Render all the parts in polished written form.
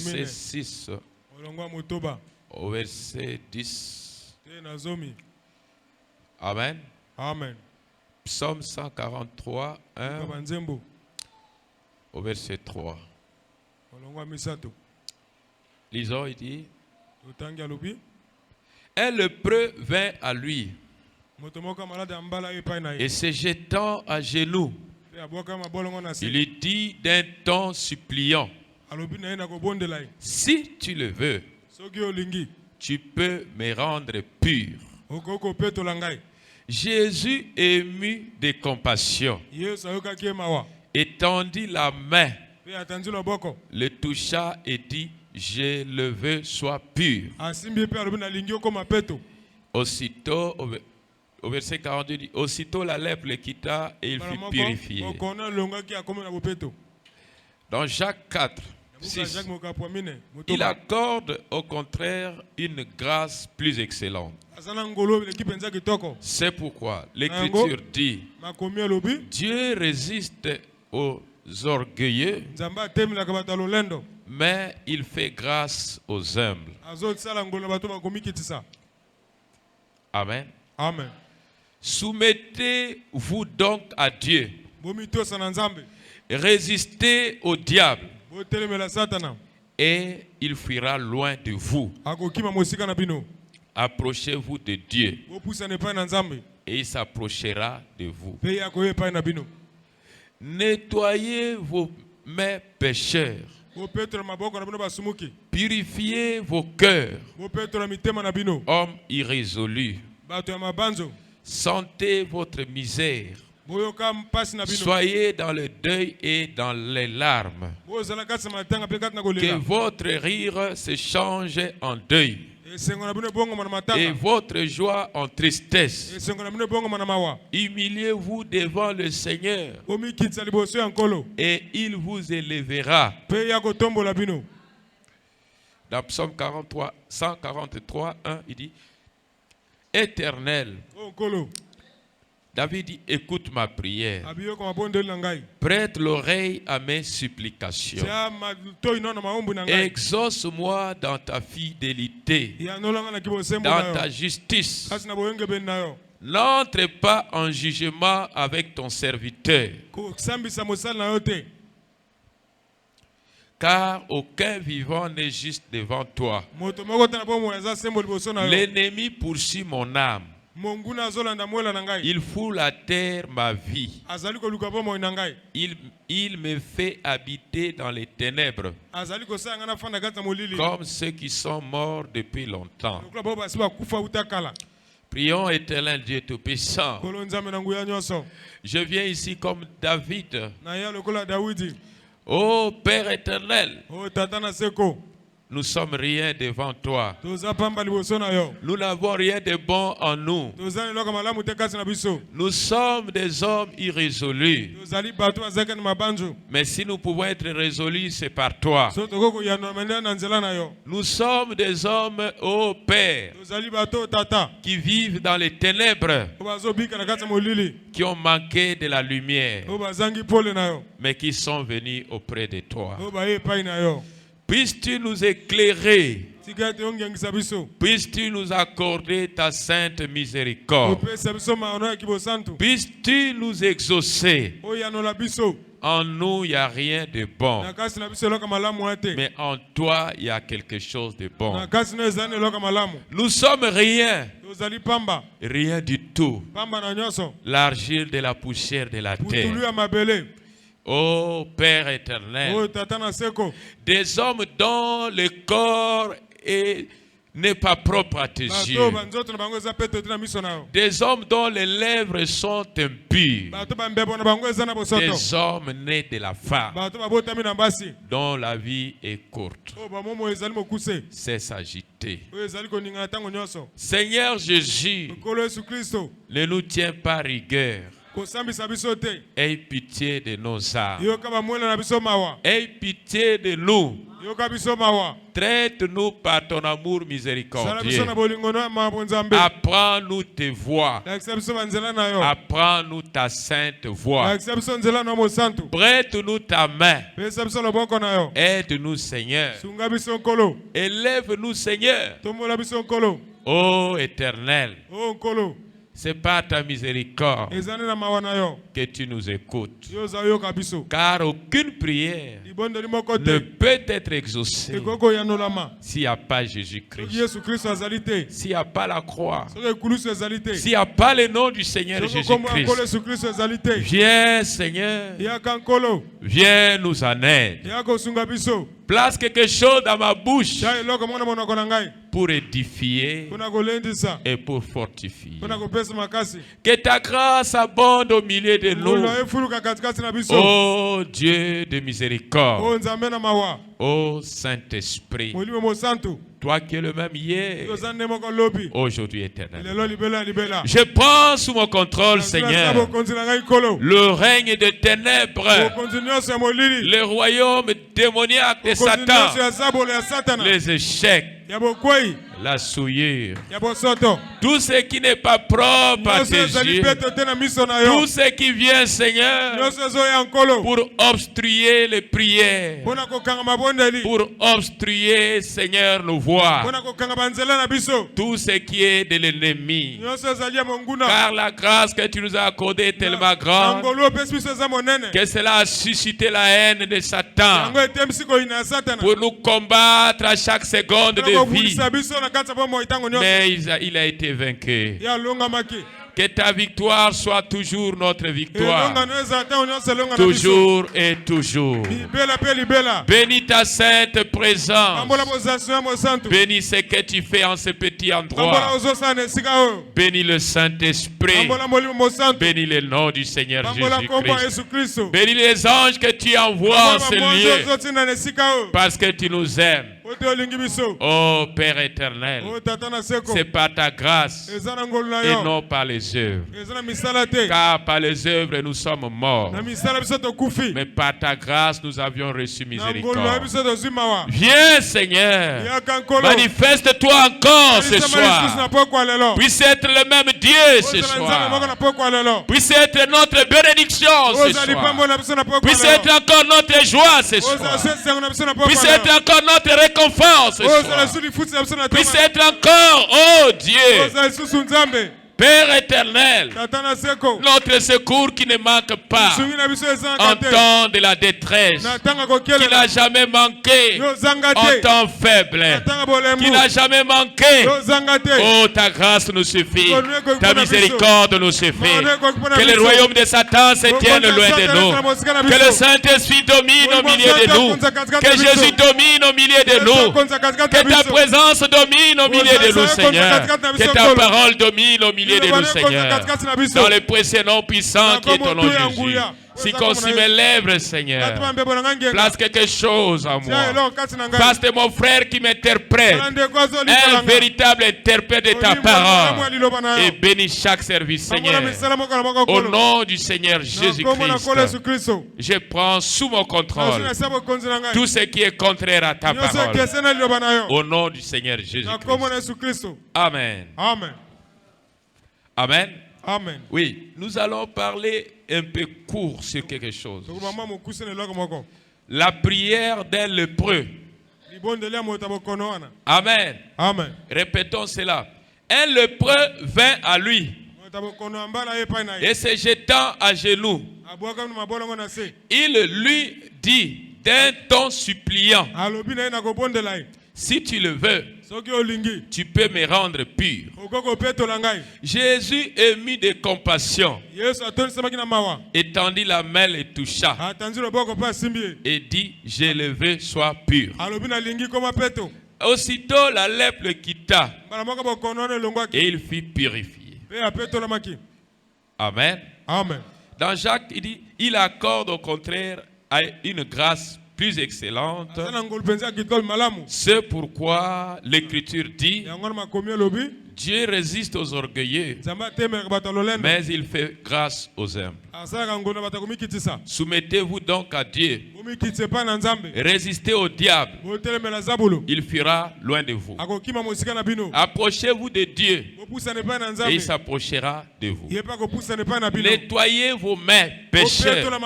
verset 6 au verset 10. Amen. Amen. Psaume 143, 1 au verset 3. Lisons, il dit, un lépreux vint à lui et se jetant à genoux, il lui dit d'un ton suppliant, si tu le veux, tu peux me rendre pur. Jésus, ému de compassion, étendit la main, le toucha et dit, je le veux, sois pur. Aussitôt, au verset 42, dit, aussitôt la lèpre le quitta et il fut purifié. Dans Jacques 4, 6, il accorde au contraire une grâce plus excellente. C'est pourquoi l'Écriture dit, Dieu résiste aux orgueilleux, mais il fait grâce aux humbles. Amen. Amen. Soumettez-vous donc à Dieu. Résistez au diable et il fuira loin de vous. Approchez-vous de Dieu et il s'approchera de vous. Nettoyez vos mains pécheurs. Purifiez vos cœurs, hommes irrésolus. Sentez votre misère. Soyez dans le deuil et dans les larmes. Que votre rire se change en deuil et votre joie en tristesse. Humiliez-vous devant le Seigneur et il vous élèvera. Dans Psaume 143, 1, il dit, Éternel, David dit, écoute ma prière. Prête l'oreille à mes supplications. Exauce-moi dans ta fidélité, dans ta justice. N'entre pas en jugement avec ton serviteur, car aucun vivant n'est juste devant toi. L'ennemi poursuit mon âme. Il fout la terre ma vie. Il me fait habiter dans les ténèbres, comme ceux qui sont morts depuis longtemps. Prions, Éternel Dieu Tout-Puissant. Je viens ici comme David. Ô Père éternel, nous sommes rien devant toi. Nous n'avons rien de bon en nous. Nous sommes des hommes irrésolus. Mais si nous pouvons être résolus, c'est par toi. Nous sommes des hommes, ô Père, qui vivent dans les ténèbres, qui ont manqué de la lumière, mais qui sont venus auprès de toi. Puisses-tu nous éclairer, puisses-tu nous accorder ta sainte miséricorde, puisses-tu nous exaucer. En nous, il n'y a rien de bon, mais en toi, il y a quelque chose de bon. Nous sommes rien, rien du tout, l'argile de la poussière de la terre. Ô Père éternel, des hommes dont le corps n'est pas propre à tes yeux, des hommes dont les lèvres sont impures, des hommes nés de la femme, dont la vie est courte. C'est agité. Seigneur Jésus, ne nous tiens pas rigueur. Aie pitié de nos âmes. Aie pitié de nous. Traite-nous par ton amour miséricordieux. Apprends-nous tes voies. Apprends-nous ta sainte voix. Prête-nous ta main. Aide-nous, Seigneur. Élève-nous, Seigneur. Ô Éternel, c'est par ta miséricorde que tu nous écoutes. Car aucune prière ne peut être exaucée s'il n'y a pas Jésus-Christ, s'il n'y a pas la croix, s'il n'y a pas le nom du Seigneur Jésus-Christ. Viens, Seigneur, viens nous en aide. Place quelque chose dans ma bouche pour édifier et pour fortifier. Que ta grâce abonde au milieu de nous. Oh Dieu de miséricorde. Oh Saint-Esprit. Toi qui es le même hier, aujourd'hui éternel. Je prends sous mon contrôle, Seigneur, le règne des ténèbres, le royaume démoniaque de Satan, les échecs, la souillure, tout ce qui n'est pas propre à tes yeux, tout ce qui vient, Seigneur, pour obstruer les prières, pour obstruer, Seigneur, nos voix, tout ce qui est de l'ennemi, car la grâce que tu nous as accordée est tellement grande que cela a suscité la haine de Satan pour nous combattre à chaque seconde de vie. Mais il a été vaincu. Que ta victoire soit toujours notre victoire. Toujours et toujours. Bénis ta sainte présence. Bénis ce que tu fais en ce petit endroit. Bénis le Saint-Esprit. Bénis le nom du Seigneur Jésus-Christ. Bénis les anges que tu envoies en ce lieu. Parce que tu nous aimes. Oh Père éternel, c'est par ta grâce et non par les œuvres. Car par les œuvres nous sommes morts. Mais par ta grâce nous avions reçu miséricorde. Viens Seigneur, manifeste-toi encore ce soir. Puisse être le même Dieu ce soir. Puisse être notre bénédiction ce soir. Puisse être encore notre joie ce soir. Puisse être encore notre réconfort ce soir. Puisse être encore, oh Dieu, Père éternel, notre secours qui ne manque pas en temps de la détresse, qui n'a jamais manqué en temps faible, qui n'a jamais manqué. Oh, ta grâce nous suffit, ta miséricorde nous suffit. Que le royaume de Satan se tienne loin de nous, que le Saint-Esprit domine au milieu de nous, que Jésus domine au milieu de nous, que ta présence domine au milieu de nous, Seigneur, que ta parole domine au milieu de nous, Seigneur, dans le précieux nom puissant qui est ton nom, Jésus. Circoncis mes lèvres, Seigneur. Place quelque chose en moi. Fasse de mon frère qui m'interprète un véritable interprète de ta parole. Et bénis chaque service, Seigneur. Au nom du Seigneur Jésus-Christ, je prends sous mon contrôle tout ce qui est contraire à ta parole. Au nom du Seigneur Jésus-Christ. Amen. Amen. Amen. Amen. Oui, nous allons parler un peu court sur quelque chose. La prière d'un lépreux. Amen. Amen. Répétons cela. Un lépreux vint à lui et se jetant à genoux, il lui dit d'un ton suppliant, si tu le veux, tu peux me rendre pur. Jésus, ému de compassion, étendit la main, le toucha et dit, je le veux, sois pur. Aussitôt la lèpre le quitta et il fut purifié. Amen. Amen. Dans Jacques, il dit, il accorde au contraire une grâce plus excellente. C'est pourquoi l'Écriture dit, Dieu résiste aux orgueilleux, mais il fait grâce aux humbles. Soumettez-vous donc à Dieu, Résistez au diable. Il fuira loin de vous. Approchez-vous de Dieu et il s'approchera de vous. Nettoyez vos mains, pécheurs.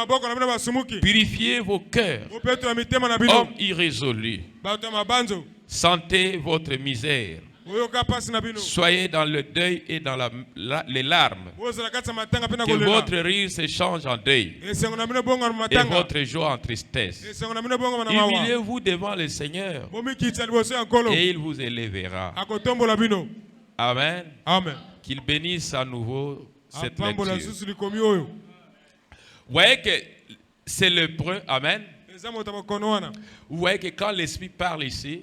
Purifiez vos cœurs, hommes irrésolus. Sentez votre misère. Soyez dans le deuil et dans les larmes. Que votre rire se change en deuil et votre joie en tristesse. Humiliez-vous devant le Seigneur et il vous élèvera. Amen. Qu'il bénisse à nouveau cette lecture. Vous voyez que c'est lépreux. Amen. Vous voyez que quand l'Esprit parle ici,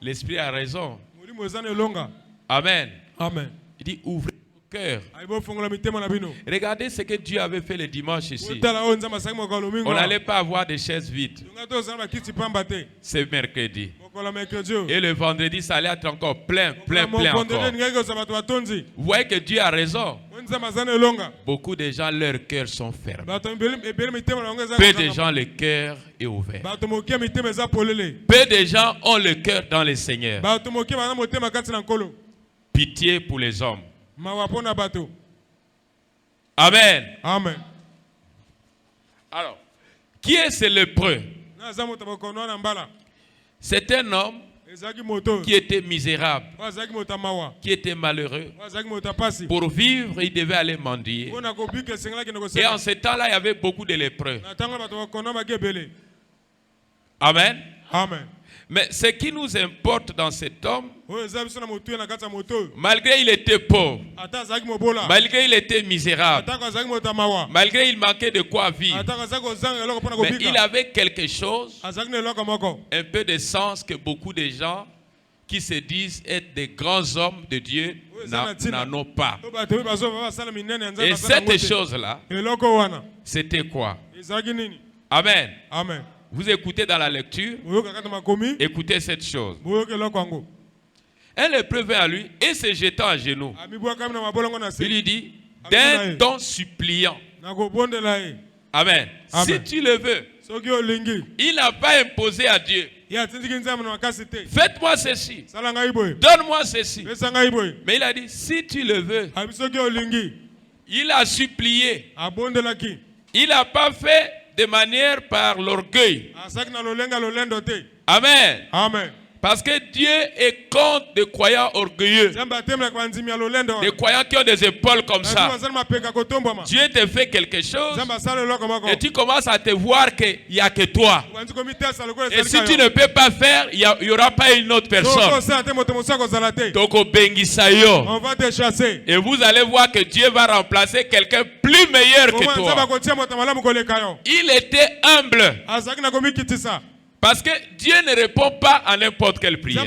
l'Esprit a raison. Amen. Il dit ouvrez vos cœurs. Regardez ce que Dieu avait fait le dimanche ici. On n'allait pas avoir des chaises vides. C'est mercredi. Et le vendredi, ça allait être encore plein encore. Vous voyez que Dieu a raison. Beaucoup de gens, leur cœur sont fermés. Peu de gens, le cœur est ouvert. Peu de gens ont le cœur dans le Seigneur. Pitié pour les hommes. Amen. Alors, qui est ce lépreux? C'est un homme qui était misérable, qui était malheureux. Pour vivre, il devait aller mendier. Et en ce temps-là, il y avait beaucoup de lépreux. Amen. Mais ce qui nous importe dans cet homme, malgré il était pauvre, malgré il était misérable, malgré il manquait de quoi vivre, mais il avait quelque chose, un peu de sens que beaucoup de gens qui se disent être des grands hommes de Dieu n'en ont pas. Et cette chose-là, c'était quoi? Amen. Vous écoutez dans la lecture, écoutez cette chose. Un lépreux vint à lui et se jetant à genoux. Il lui dit, d'un ton suppliant. Amen. Si tu le veux, il n'a pas imposé à Dieu. Faites-moi ceci. Donne-moi ceci. Mais il a dit, si tu le veux. Il a supplié. Il n'a pas fait de manière par l'orgueil. Amen. Parce que Dieu est contre des croyants orgueilleux. Des croyants qui ont des épaules comme ça. Dieu te fait quelque chose et tu commences à te voir qu'il n'y a que toi. Et si tu ne peux pas faire, il n'y aura pas une autre personne. On va te chasser. Et vous allez voir que Dieu va remplacer quelqu'un plus meilleur que toi. Il était humble. Parce que Dieu ne répond pas à n'importe quelle prière.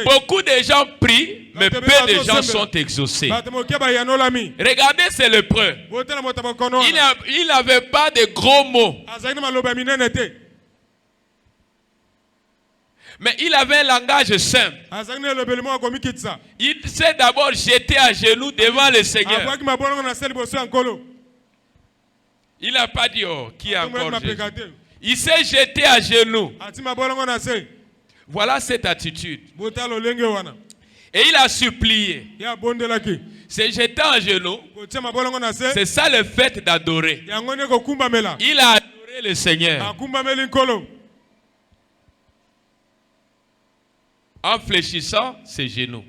Beaucoup de gens prient, mais peu de gens sont exaucés. Regardez, c'est lépreux. Il n'avait pas de gros mots. Mais il avait un langage simple. Il s'est d'abord jeté à genoux devant le Seigneur. Il n'a pas dit, oh, qui est encore Jésus? Il s'est jeté à genoux. Voilà cette attitude. Et il a supplié. Se jeter à genoux, c'est ça le fait d'adorer. Il a adoré le Seigneur. En fléchissant ses genoux.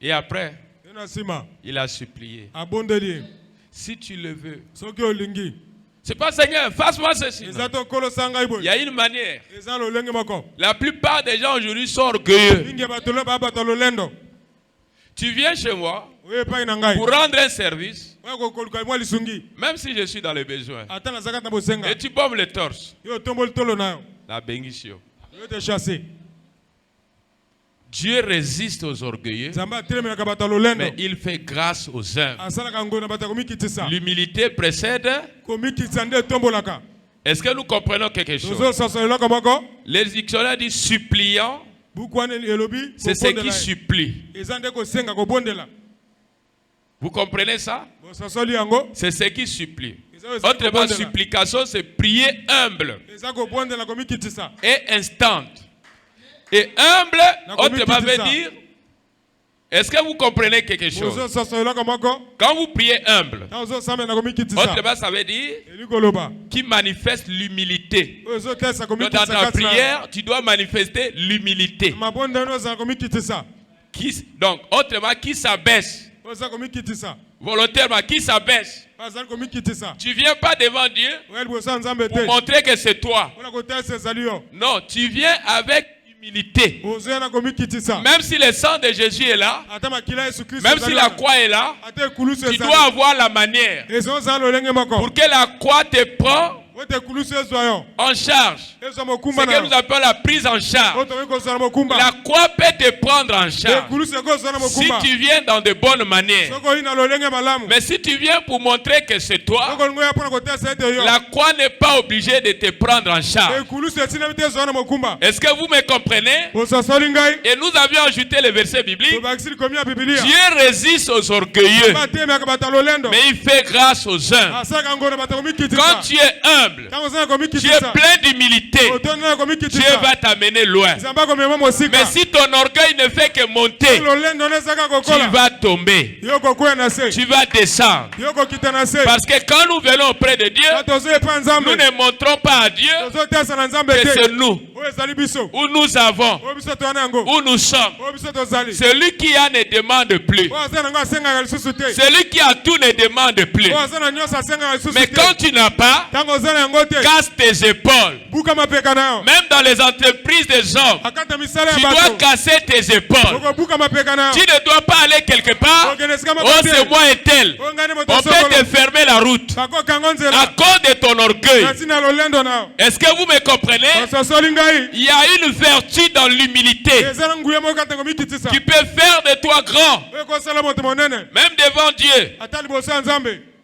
Et après, il a supplié. Si tu le veux. C'est pas Seigneur, fasse-moi ceci. Il y a une manière. La plupart des gens aujourd'hui sont orgueilleux. Tu viens chez moi pour rendre un service, même si je suis dans les besoins. Et tu bombes le torse. La bénédiction. Dieu résiste aux orgueilleux, mais il fait grâce aux humbles. L'humilité précède. Est-ce que nous comprenons quelque chose? Les dictionnaires disent suppliant, c'est ce qui supplie. Vous comprenez ça? C'est ce qui supplie. Autrement, supplication, c'est prier humble et instant. Et humble, autrement veut dire, est-ce que vous comprenez quelque chose? Quand vous priez humble, autrement ça veut dire qui manifeste l'humilité. Dans ta prière, tu dois manifester l'humilité. Donc, autrement, qui s'abaisse. Volontairement, qui s'abaisse. Tu ne viens pas devant Dieu pour montrer que c'est toi. Non, tu viens avec humilité. Même si le sang de Jésus est là, même si la croix est là, tu dois avoir la manière pour que la croix te prenne en charge. C'est ce que nous appelons la prise en charge. La croix peut te prendre en charge si tu viens dans de bonnes manières. Mais si tu viens pour montrer que c'est toi, la croix n'est pas obligée de te prendre en charge. Est-ce que vous me comprenez? Et nous avions ajouté le verset biblique. Dieu résiste aux orgueilleux, mais il fait grâce aux humbles. Quand tu es humble, tu es plein d'humilité, Dieu va t'amener loin. Mais si ton orgueil ne fait que monter, tu vas tomber, tu vas descendre. Parce que quand nous venons auprès de Dieu, nous ne montrons pas à Dieu que c'est nous, où nous avons, où nous sommes. Celui qui a ne demande plus, celui qui a tout ne demande plus. Mais quand tu n'as pas, casse tes épaules. Même dans les entreprises des hommes, tu dois casser tes épaules. Tu ne dois pas aller quelque part. Oh, c'est moi et tel. On peut te fermer la route à cause de ton orgueil. Est-ce que vous me comprenez? Il y a une vertu dans l'humilité qui peut faire de toi grand, même devant Dieu.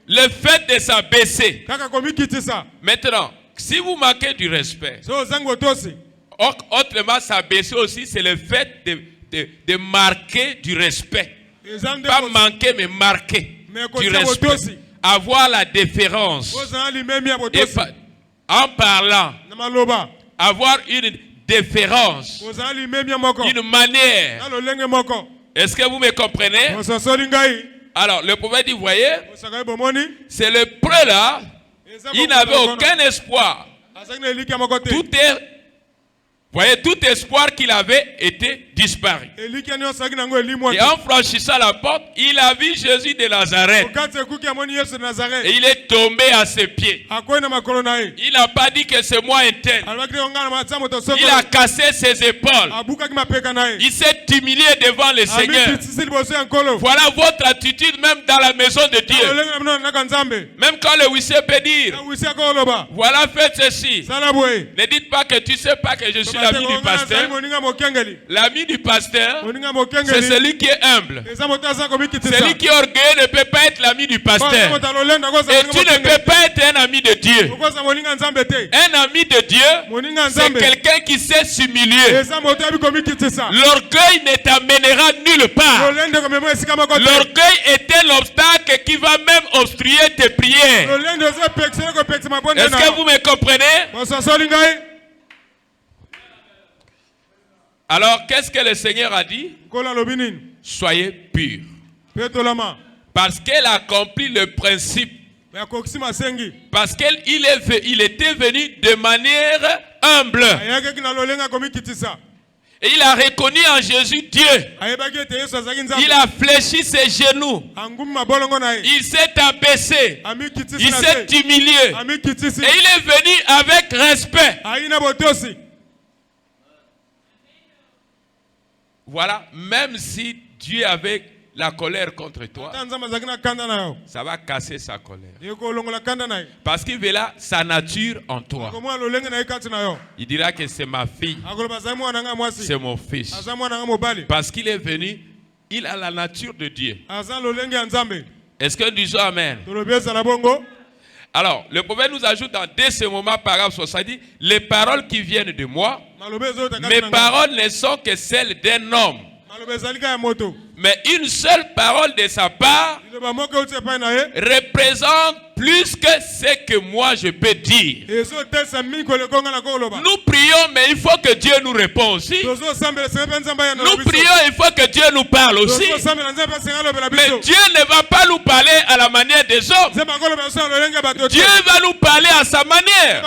Le fait de s'abaisser. Maintenant, si vous manquez du respect, autrement s'abaisser aussi, c'est le fait de marquer du respect. Pas manquer, mais marquer du respect. Avoir la déférence. En parlant, avoir une déférence, une manière. Est-ce que vous me comprenez? Alors, le prophète dit, vous voyez, c'est le preux là, il n'avait aucun espoir. Tout espoir qu'il avait était disparu. Et en franchissant la porte, il a vu Jésus de Nazareth. Et il est tombé à ses pieds. Il n'a pas dit que c'est moi un tel. Il a cassé ses épaules. Il s'est humilié devant le Seigneur. Voilà votre attitude même dans la maison de Dieu. Même quand le huissier peut dire, voilà, faites ceci. Ne dites pas que tu ne sais pas que je suis l'ami du pasteur. L'ami du pasteur, c'est celui qui est humble. Celui qui est orgueilleux ne peut pas être l'ami du pasteur. Et tu ne peux pas être un ami de Dieu. Un ami de Dieu, c'est quelqu'un qui sait s'humilier. L'orgueil ne t'amènera nulle part. L'orgueil était l'obstacle qui va même obstruer tes prières. Est-ce que vous me comprenez? Alors, qu'est-ce que le Seigneur a dit? Soyez purs. Parce qu'elle accomplit le principe. Parce qu'il était venu de manière humble. Et il a reconnu en Jésus Dieu. Il a fléchi ses genoux. Il s'est abaissé. Il s'est humilié. Et il est venu avec respect. Voilà, même si Dieu avait la colère contre toi, ça va casser sa colère. Parce qu'il verra sa nature en toi. Il dira que c'est ma fille, c'est mon fils. Parce qu'il est venu, il a la nature de Dieu. Est-ce que nous disons Amen? Alors, le prophète nous ajoute dans dès ce moment, paragraphe 70, les paroles qui viennent de moi, mes paroles ne sont que celles d'un homme. Mais une seule parole de sa part représente plus que ce que moi je peux dire. Nous prions, mais il faut que Dieu nous réponde aussi. Nous prions, il faut que Dieu nous parle aussi. Mais Dieu ne va pas nous parler à la manière des hommes. Dieu va nous parler à sa manière.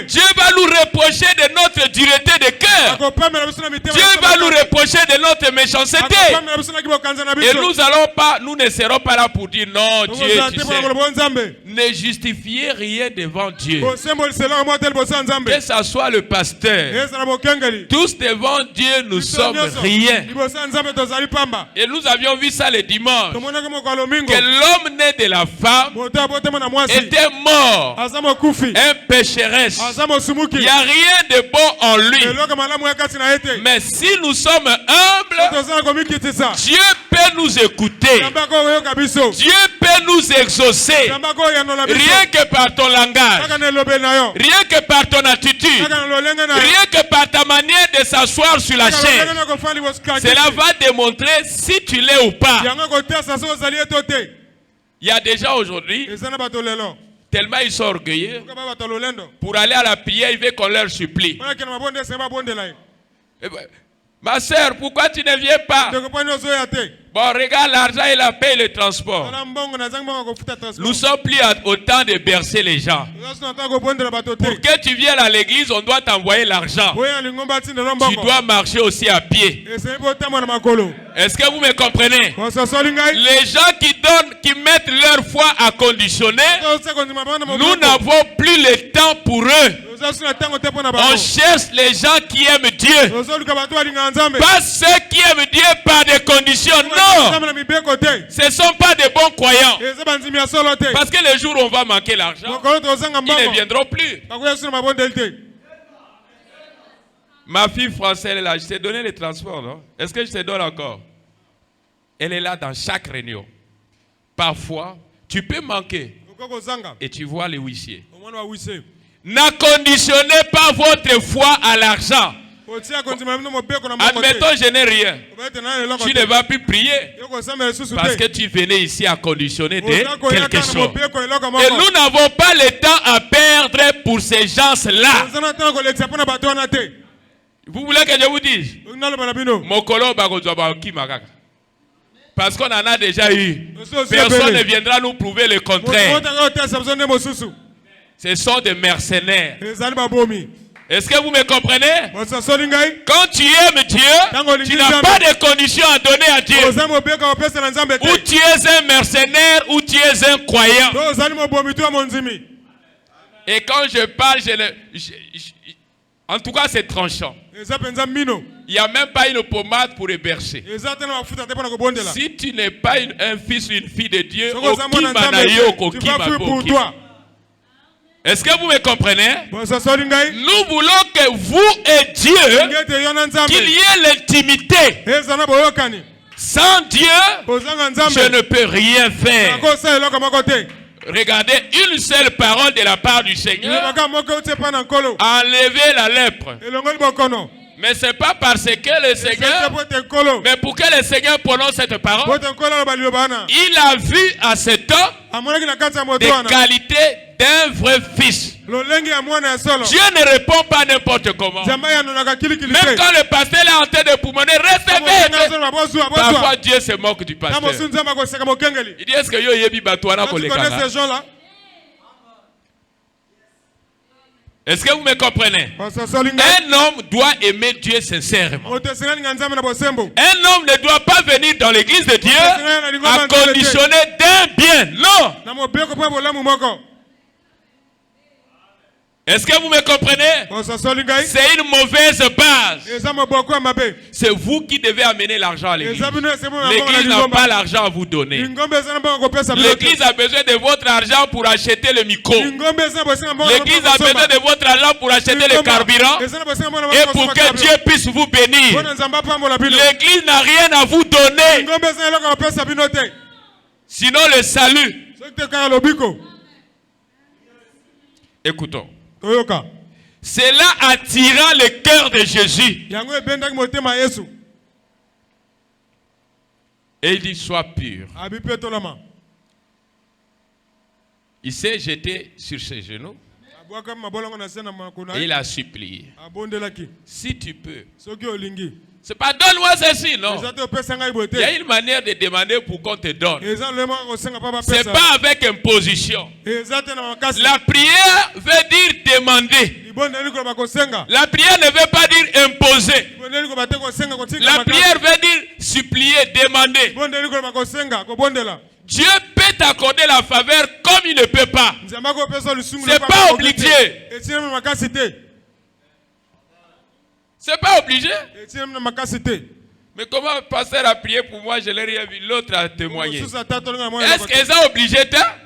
Dieu va nous reprocher de notre dureté de cœur. Dieu va nous reprocher de notre méchanceté. Et nous ne serons pas là pour dire non, Dieu, tu sais. Ne justifiez rien devant Dieu. Que ce soit le pasteur. Tous devant Dieu, nous sommes rien. Et nous avions vu ça le dimanche. Que l'homme né de la femme était mort. Un pécheresse. Il n'y a rien de bon en lui. Mais si nous sommes humbles, Dieu peut nous écouter. Dieu peut nous exaucer. Rien que par ton langage. Rien que par ton attitude. Rien que par ta manière de s'asseoir sur la chaise. Cela va démontrer si tu l'es ou pas. Il y a des gens aujourd'hui, tellement ils sont orgueilleux, pour aller à la prière, ils veulent qu'on leur supplie. Ma soeur, pourquoi tu ne viens pas? Bon, regarde, l'argent, il a payé le transport. Nous sommes plus au temps de bercer les gens. Pour que tu viennes à l'église, on doit t'envoyer l'argent. Tu dois marcher aussi à pied. Est-ce que vous me comprenez? Les gens qui mettent leur foi à conditionner, nous n'avons plus le temps pour eux. On cherche les gens qui aiment Dieu. Pas ceux qui aiment Dieu par des conditions. Non. Ce ne sont pas des bons croyants. Parce que le jour où on va manquer l'argent, ils ne viendront plus. Ma fille française, elle est là. Je t'ai donné les transports, non? Est-ce que je te donne encore? Elle est là dans chaque réunion. Parfois, tu peux manquer. Et tu vois les huissiers. N'acconditionnez pas votre foi à l'argent. Admettons, je n'ai rien. Tu ne vas plus prier parce que tu venais ici à conditionner quelque chose. Et nous n'avons pas le temps à perdre pour ces gens-là. Vous voulez que je vous dise? Parce qu'on en a déjà eu. Personne ne viendra nous prouver le contraire. Ce sont des mercenaires. Est-ce que vous me comprenez? Quand tu aimes Dieu, tu n'as pas de conditions à donner à Dieu. Ou tu es un mercenaire, ou tu es un croyant. Et quand je parle, en tout cas c'est tranchant. Il n'y a même pas une pommade pour héberger. Si tu n'es pas un fils ou une fille de Dieu, est-ce que vous me comprenez? Nous voulons que vous et Dieu, qu'il y ait l'intimité. Sans Dieu, je ne peux rien faire. Regardez, une seule parole de la part du Seigneur a enlevé la lèpre. Mais ce n'est pas parce que le Seigneur, mais pour que le Seigneur prononce cette parole, il a vu à cet homme des qualités d'un vrai fils. Dieu ne répond pas n'importe comment. Même quand le pasteur est en train de poumoner, recevez. Parfois Dieu se moque du pasteur. Il dit, est-ce que yo yebi batouana pour les gens? Est-ce que vous me comprenez? Un homme doit aimer Dieu sincèrement. Un homme ne doit pas venir dans l'église de Dieu à conditionner d'un bien. Non. Est-ce que vous me comprenez? C'est une mauvaise base. C'est vous qui devez amener l'argent à l'église. L'église n'a pas l'argent à vous donner. L'église a besoin de votre argent pour acheter le micro. L'église a besoin de votre argent pour acheter le carburant et pour que Dieu puisse vous bénir. L'église n'a rien à vous donner. Sinon le salut. Écoutons. Cela attira le cœur de Jésus. Et il dit, sois pur. Il s'est jeté sur ses genoux. Et il a supplié. Si tu peux. C'est pas donne-moi ceci, non. Il y a une manière de demander pour qu'on te donne. C'est pas avec imposition. La prière veut dire demander. La prière ne veut pas dire imposer. La prière veut dire supplier, demander. Dieu peut t'accorder la faveur comme il ne peut pas. C'est pas obligé. C'est pas obligé. Mais comment le pasteur a prié pour moi, je l'ai rien vu, l'autre a témoigné. Est-ce qu'ils ont obligé ça?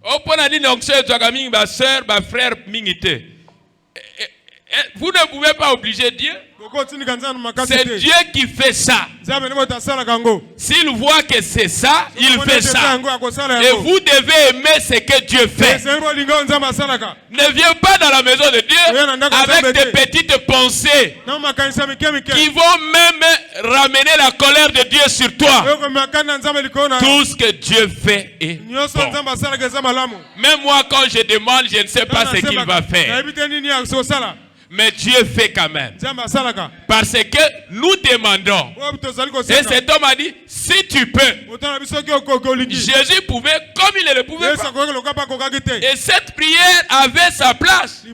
Au point de dire, ma soeur, ma frère, vous ne pouvez pas obliger Dieu. C'est Dieu qui fait ça. S'il voit que c'est ça, il fait ça. Et vous devez aimer ce que Dieu fait. Ne viens pas dans la maison de Dieu avec des petites pensées qui vont même ramener la colère de Dieu sur toi. Tout ce que Dieu fait est bon. Même moi, quand je demande, je ne sais pas ce qu'il va faire. Mais Dieu fait quand même. Parce que nous demandons. Et cet homme a dit, si tu peux. Jésus pouvait comme il ne le pouvait pas. Et cette prière avait sa place.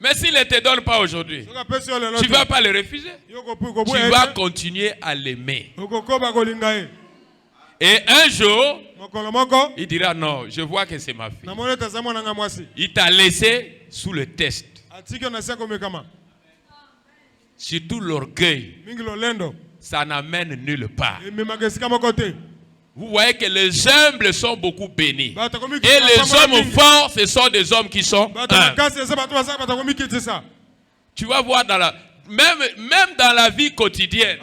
Mais s'il ne te donne pas aujourd'hui, tu ne vas pas le refuser. Tu vas continuer à l'aimer. Et un jour, il dira non, je vois que c'est ma fille. Il t'a laissé sous le test. Surtout l'orgueil, ça n'amène nulle part. Vous voyez que les humbles sont beaucoup bénis. Et les hommes forts, ce sont des hommes qui sont humbles. Tu vas voir même dans la vie quotidienne.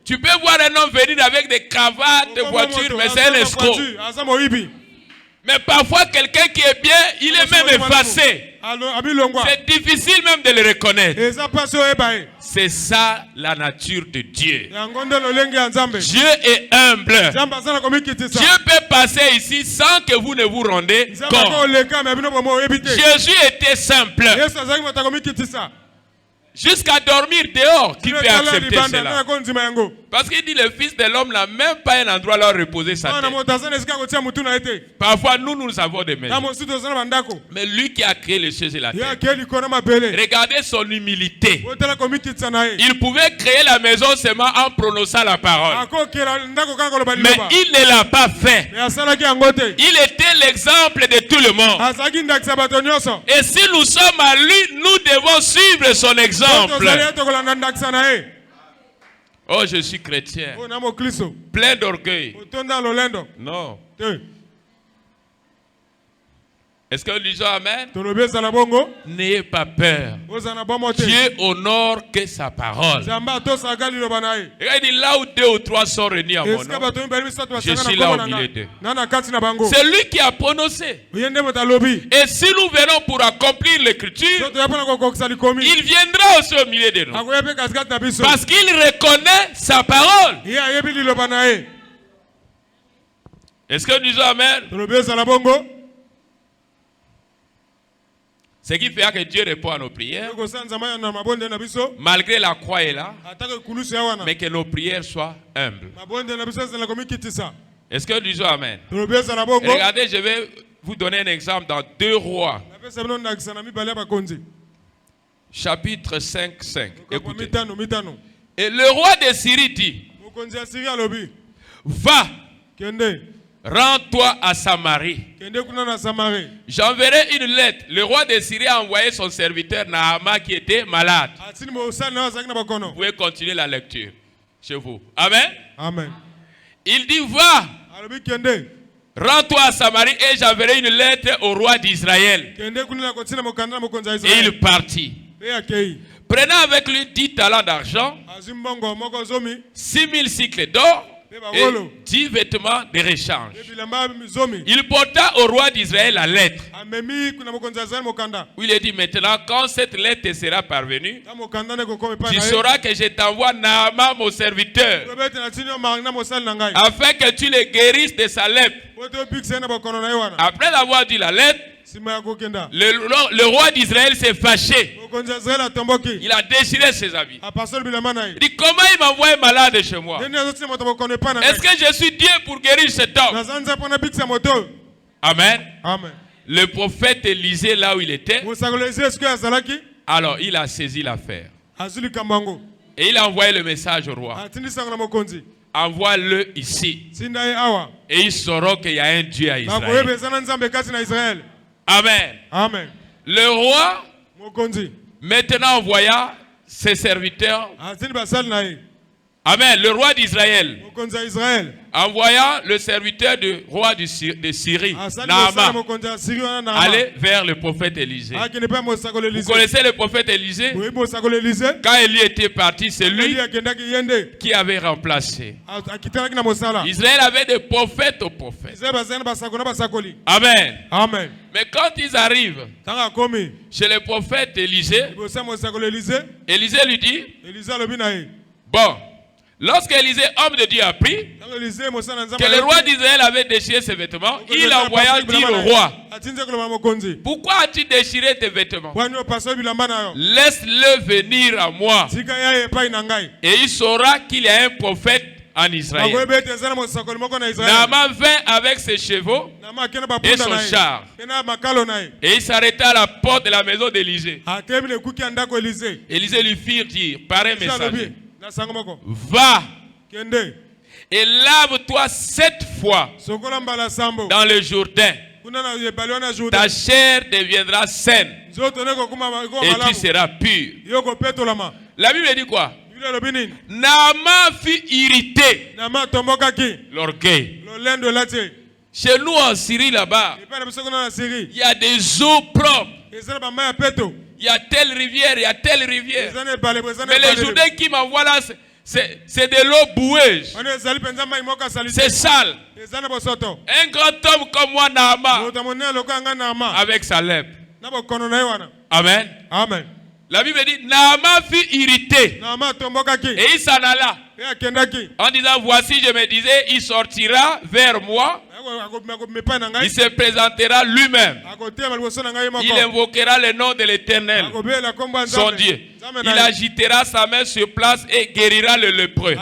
Tu peux voir un homme venir avec des cravates, des voitures, mais c'est un escroc. Mais parfois, quelqu'un qui est bien, il est même effacé. C'est difficile même de le reconnaître. C'est ça la nature de Dieu. Dieu est humble. Dieu peut passer ici sans que vous ne vous rendez compte. Jésus était simple. Jusqu'à dormir dehors, qui peut accepter cela? Parce qu'il dit le Fils de l'homme n'a même pas un endroit là où reposer sa tête. Parfois, nous avons des maisons. Mais lui qui a créé les cieux et la terre, regardez son humilité. Il pouvait créer la maison seulement en prononçant la parole. Mais il ne l'a pas fait. Il était l'exemple de tout le monde. Et si nous sommes à lui, nous devons suivre son exemple. Oh, je suis chrétien. Plein d'orgueil. Non. Est-ce que nous disons Amen? N'ayez pas peur. Dieu honore que sa parole. Il dit là où 2 ou 3 sont réunis à mon nom, je suis là au milieu d'eux. C'est lui qui a prononcé. Et si nous venons pour accomplir l'écriture, il viendra aussi au milieu de nous. Parce qu'il reconnaît sa parole. Est-ce que nous disons Amen? Ce qui fait que Dieu répond à nos prières, malgré la croix est là, mais que nos prières soient humbles. Est-ce que nous disons Amen? Regardez, je vais vous donner un exemple dans 2 Rois, chapitre 5. Écoutez. Et le roi de Syrie dit, va, rends-toi à Samarie. J'enverrai une lettre. Le roi de Syrie a envoyé son serviteur Naaman qui était malade. Vous pouvez continuer la lecture chez vous. Amen. Amen. Il dit va, rends-toi à Samarie et j'enverrai une lettre au roi d'Israël. Et il partit. Prenant avec lui 10 talents d'argent, 6 000 cycles d'or, et 10 vêtements de réchange. Il porta au roi d'Israël la lettre. Où il a dit maintenant, quand cette lettre te sera parvenue, tu sauras que je t'envoie Naaman, mon serviteur, afin que tu le guérisses de sa lèpre. Après avoir dit la lettre, le roi d'Israël s'est fâché. Il a déchiré ses habits. Il dit, comment il m'envoie un malade chez moi? Est-ce que je suis Dieu pour guérir cet homme? Amen. Le prophète Élisée, là où il était, alors il a saisi l'affaire. Et il a envoyé le message au roi. Envoie-le ici. Et ils sauront qu'il y a un Dieu à Israël. Amen. Le roi, maintenant envoya ses serviteurs. Amen. Le roi d'Israël envoya le serviteur du roi de Syrie, Naaman, aller vers le prophète Élisée. Vous connaissez le prophète Élisée? Quand Élie était parti, c'est lui qui avait remplacé. Israël avait des prophètes aux prophètes. Amen. Mais quand ils arrivent chez le prophète Élisée, Élisée lui dit, bon, lorsque Élisée, homme de Dieu, apprit que le roi d'Israël avait déchiré ses vêtements, il envoya dire au roi, pourquoi as-tu déchiré tes vêtements? Laisse-le venir à moi. Et il saura qu'il y a un prophète en Israël. Naaman vint avec ses chevaux et son char. Et il s'arrêta à la porte de la maison d'Élisée. Élisée lui fit dire par un messager, va et lave-toi 7 fois dans le Jourdain. Ta chair deviendra saine et tu seras pur. La Bible dit quoi? Naaman fut irrité. L'orgueil. Chez nous en Syrie là-bas, il y a des eaux propres. Il y a telle rivière, il y a telle rivière. Mais le Jourdain qui m'envoie là, c'est de l'eau boueuse. C'est sale. Un grand homme comme moi, Naaman, avec sa lèpre. Amen. La Bible dit, Naaman fut irrité. Et il s'en alla. En disant, voici, je me disais, il sortira vers moi. Il se présentera lui-même. Il invoquera le nom de l'Éternel, son Dieu. Il agitera sa main sur place et guérira le lépreux.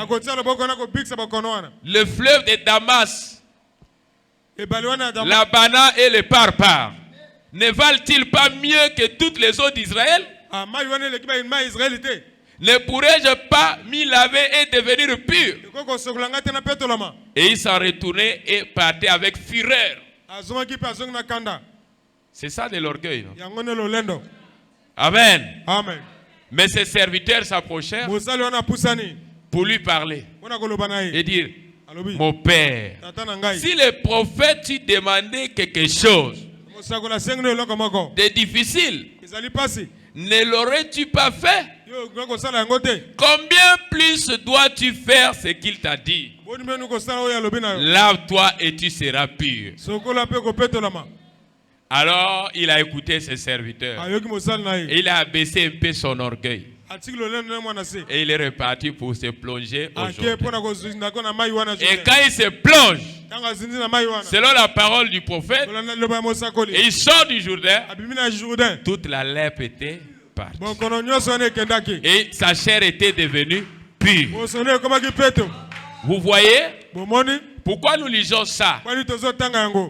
Le fleuve de Damas, l'Abana et le Parpar, ne valent-ils pas mieux que toutes les eaux d'Israël? Ne pourrais-je pas m'y laver et devenir pur? Et il s'en retournait et partait avec fureur. C'est ça de l'orgueil. Amen. Mais ses serviteurs s'approchèrent pour lui parler et dire, mon père, si le prophète t'y demandait quelque chose de difficile, ne l'aurais-tu pas fait? Combien plus dois-tu faire ce qu'il t'a dit? Lave-toi et tu seras pur. Alors il a écouté ses serviteurs. Et il a abaissé un peu son orgueil. Et il est reparti pour se plonger au Jourdain. Et quand il se plonge, selon la parole du prophète, et il sort du Jourdain, toute la lèpre était partie. Et sa chair était devenue pure. Vous voyez? Pourquoi nous lisons ça?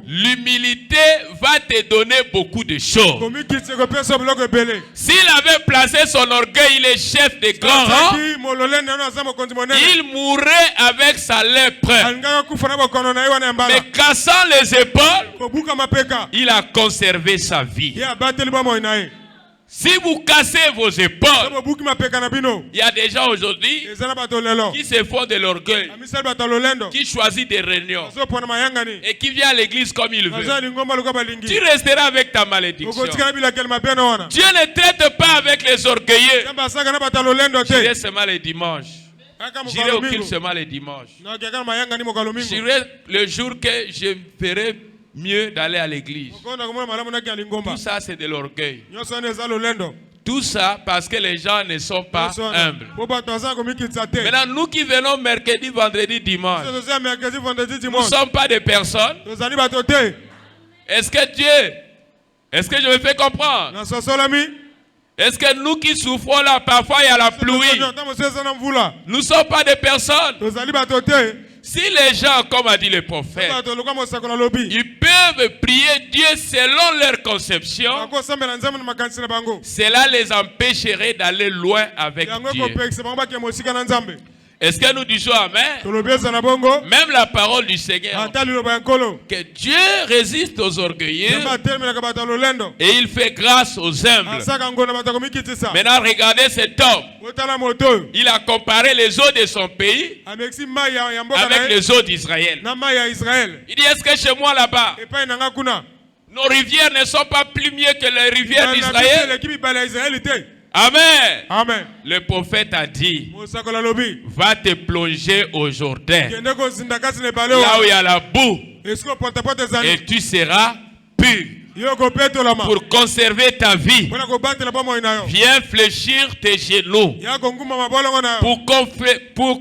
L'humilité va te donner beaucoup de choses. S'il avait placé son orgueil, il est chef des grands rangs, il mourrait avec sa lèpre. Mais cassant les épaules, il a conservé sa vie. Si vous cassez vos épaules, il y a des gens aujourd'hui qui se font de l'orgueil, qui choisissent des réunions et qui viennent à l'église comme ils veulent. Tu resteras avec ta malédiction. Dieu ne traite pas avec les orgueilleux. Tu es seulement les dimanches. J'irai au culte seulement les dimanches. J'irai le jour que je ferai mieux d'aller à l'église. Tout ça, c'est de l'orgueil. Tout ça parce que les gens ne sont pas humbles. Maintenant, nous qui venons mercredi, vendredi, dimanche, nous ne sommes pas des personnes. Est-ce que je me fais comprendre? Est-ce que nous qui souffrons là, parfois il y a la pluie, nous ne sommes pas des personnes? Si les gens, comme a dit le prophète, ils peuvent prier Dieu selon leur conception, cela les empêcherait d'aller loin avec Dieu. Est-ce que nous disons Amen? Même la parole du Seigneur, que Dieu résiste aux orgueilleux et il fait grâce aux humbles. Maintenant, regardez cet homme. Il a comparé les eaux de son pays avec les eaux d'Israël. Il dit, est-ce que chez moi là-bas, nos rivières ne sont pas plus mieux que les rivières d'Israël? Amen. Amen. Le prophète a dit, va te plonger au Jourdain, là où il y a la boue, et tu seras pur. Pour conserver ta vie, viens fléchir tes genoux. Pour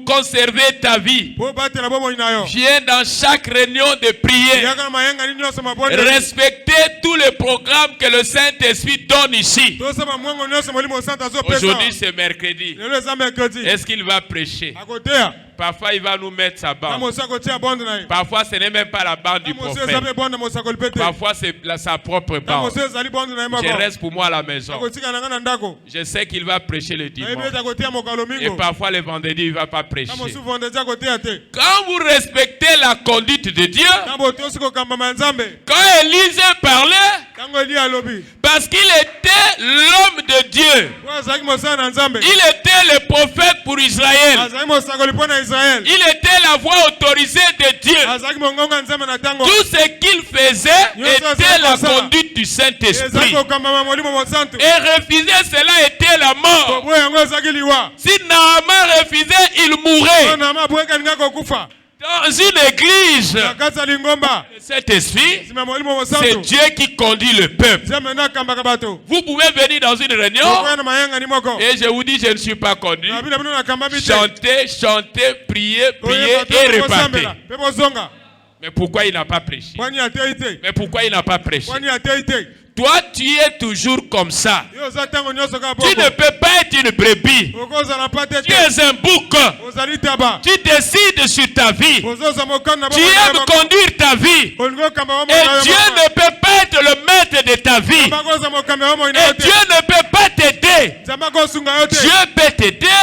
conserver ta vie, viens dans chaque réunion de prière. Respectez tous les programmes que le Saint-Esprit donne ici. Aujourd'hui c'est mercredi. Est-ce qu'il va prêcher? Parfois il va nous mettre sa bande. Parfois ce n'est même pas la bande du prophète. Parfois c'est sa propre bande. Je reste pour moi à la maison. Je sais qu'il va prêcher le dimanche. Et parfois le vendredi il ne va pas prêcher. Quand vous respectez la conduite de Dieu, quand Élisée parlait, parce qu'il était l'homme de Dieu, il était le prophète pour Israël. Il était la voix autorisée de Dieu. Tout ce qu'il faisait était la conduite du Saint-Esprit. Et refuser cela était la mort. Si Naaman refusait, il mourait. Dans une église, cet esprit, c'est Dieu qui conduit le peuple. Vous pouvez venir dans une réunion et je vous dis, je ne suis pas conduit. Chantez, priez et repartez. Mais pourquoi il n'a pas prêché? Mais pourquoi il n'a pas prêché? Toi, tu es toujours comme ça. Tu ne peux pas être une brebis. Tu es un bouc. Tu décides sur ta vie. Tu aimes conduire ta vie. Et Dieu ne peut pas être le maître de ta vie. Et Dieu ne peut pas t'aider. Dieu peut t'aider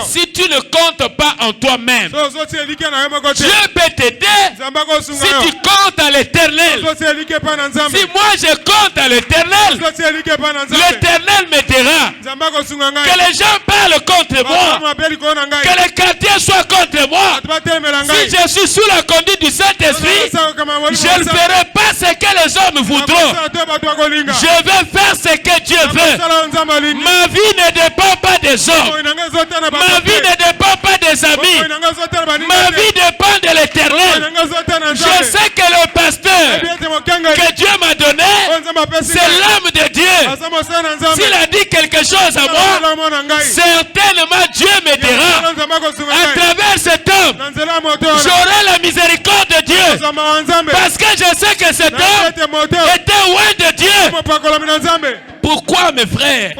si tu ne comptes pas en toi-même. Dieu peut t'aider si tu comptes à l'Éternel. Si moi je compte à l'Éternel, l'Éternel m'aidera. Que les gens parlent contre moi, que les quartiers soient contre moi. Si je suis sous la conduite du Saint-Esprit, je ne ferai pas ce que les hommes voudront. Je vais faire ce que Dieu veut. Ma vie ne dépend pas des hommes. Ma vie ne dépend pas des amis. Ma vie dépend de l'Éternel. Je sais que le pasteur que Dieu m'a donné, c'est l'homme de Dieu. S'il a dit quelque chose à moi, certainement Dieu m'aidera. À travers cet homme, j'aurai la miséricorde de Dieu. Parce que je sais que cet homme était loin de Dieu. Pourquoi, mes frères?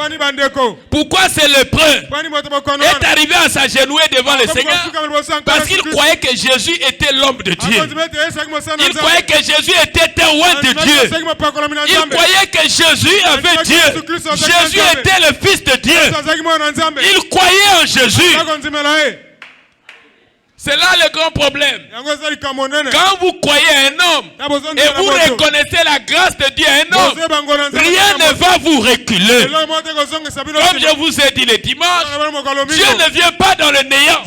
Pourquoi c'est lépreux est arrivé à s'agenouiller devant le Seigneur? Parce qu'il croyait que Jésus était l'homme de Dieu. Il croyait que Jésus était un roi de Dieu. Il croyait que Jésus avait Dieu. Jésus était le Fils de Dieu. Il croyait en Jésus. C'est là le grand problème. Quand vous croyez à un homme et vous reconnaissez la grâce de Dieu à un homme, rien ne va vous reculer. Comme je vous ai dit le dimanche, Dieu ne vient pas dans le néant.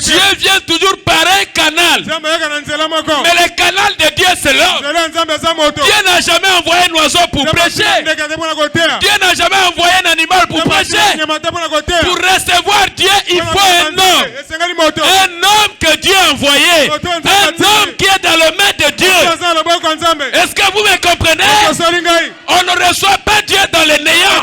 Dieu vient toujours par un canal. Mais le canal de Dieu, c'est l'homme. Dieu n'a jamais envoyé un oiseau pour prêcher. Dieu n'a jamais envoyé un animal pour prêcher. Pour recevoir Dieu, il faut un homme. Un homme que Dieu a envoyé. Un homme qui est dans le main de Dieu. Est-ce que vous me comprenez? On ne reçoit pas Dieu dans les néants.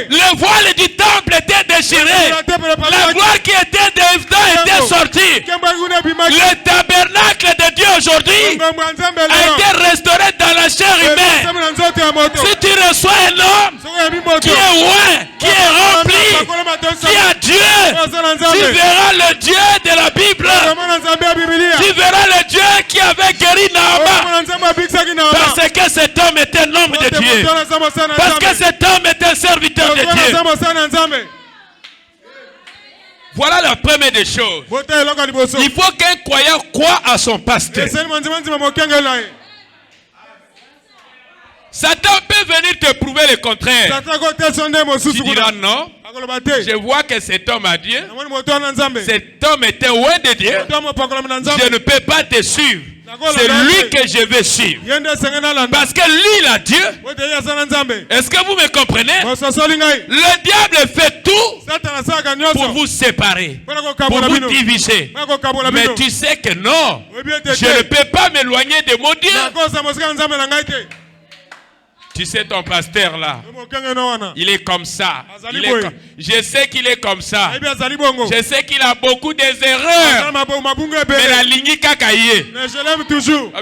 Le voile du temple était déchiré. La gloire qui était dedans était sortie. Le tabernacle de Dieu aujourd'hui a été restauré dans la chair humaine. Si tu reçois un homme qui est loin, qui est rempli, qui a Dieu, tu verras le Dieu de la Bible. Tu verras le Dieu qui avait guéri Naaman. Parce que cet homme est un homme de Dieu. Parce que cet homme est un serviteur de Dieu. Voilà la première des choses. Il faut qu'un croyant croie à son pasteur. Satan peut venir te prouver le contraire. Tu diras non. Je vois que cet homme a Dieu. Cet homme était loin de Dieu. Je ne peux pas te suivre. C'est lui que je vais suivre. Parce que lui, il a Dieu. Est-ce que vous me comprenez? Le diable fait tout pour vous séparer, pour vous diviser. Mais tu sais que non. Je ne peux pas m'éloigner de mon Dieu. Tu sais ton pasteur là, il est comme ça. Je sais qu'il est comme ça. Je sais qu'il a beaucoup des erreurs. Mais la ligne kakaye. Mais je l'aime toujours.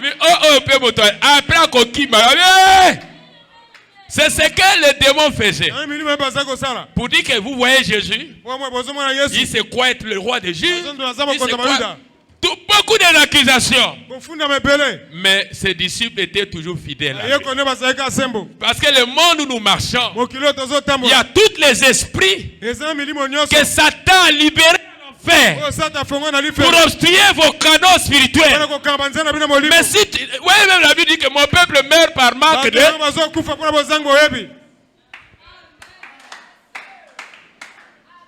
C'est ce que le démon faisait. Pour dire que vous voyez Jésus, il se croit être le roi de Jésus. Beaucoup d'accusations. Mais ses disciples étaient toujours fidèles. Parce que le monde où nous marchons, il y a tous les esprits que Satan a libérés pour obstruer vos canaux spirituels. Mais si même la Bible dit que mon peuple meurt par manque de...